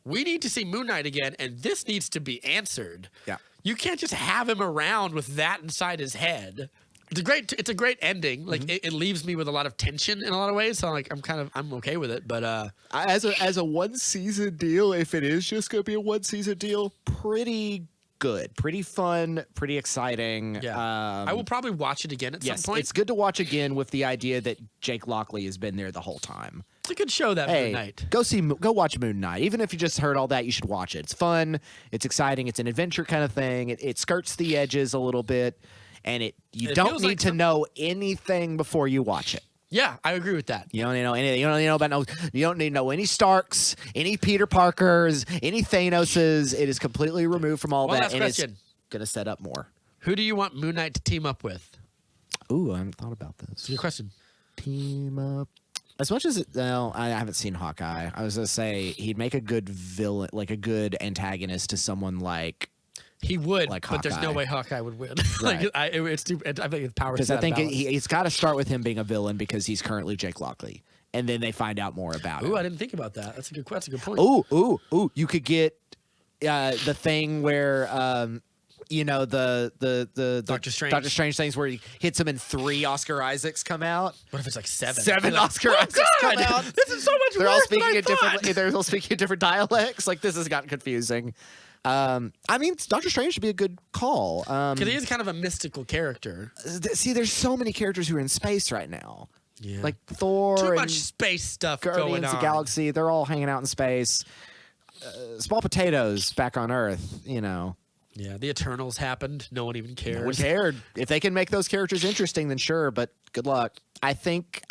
we need to see Moon Knight again, and this needs to be answered. Yeah, you can't just have him around with that inside his head. It's a great ending. Like it leaves me with a lot of tension in a lot of ways. So like I'm okay with it. But as a 1 season deal, if it is just going to be a 1 season deal, pretty good, pretty fun, pretty exciting. Yeah, I will probably watch it again at some point. It's good to watch again with the idea that Jake Lockley has been there the whole time. It's a good show, Moon Knight. Go watch Moon Knight. Even if you just heard all that, you should watch it. It's fun. It's exciting. It's an adventure kind of thing. It skirts the edges a little bit, and you don't need to know anything before you watch it. Yeah, I agree with that. You don't need to know anything. You don't need to know any Starks, any Peter Parkers, any Thanoses. It is completely removed from all that. Last question. It's gonna set up more. Who do you want Moon Knight to team up with? Ooh, I haven't thought about this. It's a good question. Team up. As much as I haven't seen Hawkeye. I was gonna say he'd make a good villain, like a good antagonist to someone like. He would, like but there's no way Hawkeye would win. Right. it's too. I think it's power. Because I think it's got to start with him being a villain because he's currently Jake Lockley, and then they find out more about him. Ooh, I didn't think about that. That's a good point. Ooh! You could get the thing where the Doctor Strange things where he hits him and 3 Oscar Isaacs come out. What if it's like 7? 7 Oscar Isaacs come out. This is so much. They're all speaking in different dialects. Like this has gotten confusing. I mean, Doctor Strange should be a good call. Because he is kind of a mystical character. See, there's so many characters who are in space right now. Yeah. Like Thor. Too much space stuff going on. Guardians of the Galaxy. They're all hanging out in space. small potatoes back on Earth. You know. Yeah, the Eternals happened. No one even cares. No one cared. If they can make those characters interesting, then sure. But good luck. I think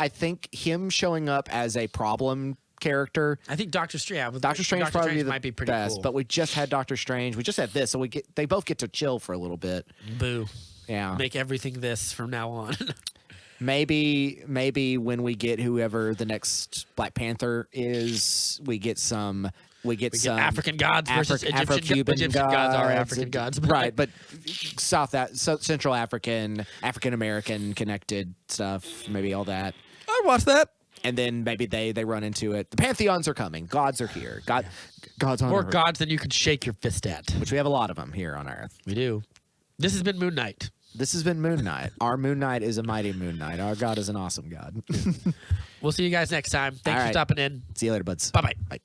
him showing up as a problem character. I think Doctor Strange. Yeah, Doctor Strange probably might be pretty best. cool. But we just had Doctor Strange. We just had this, so they both get to chill for a little bit. Boo. Yeah. Make everything this from now on. Maybe when we get whoever the next Black Panther is, we get some African gods versus Afro-Cuban Egyptian gods are African gods, right? But Central African, African American connected stuff, maybe all that. I'd watch that. And then maybe they run into it. The pantheons are coming. Gods are here. Gods on More Earth. gods than you can shake your fist at. Which we have a lot of them here on Earth. We do. This has been Moon Knight. This has been Moon Knight. Our Moon Knight is a mighty Moon Knight. Our God is an awesome God. We'll see you guys next time. Thanks for stopping in. See you later, buds. Bye-bye. Bye.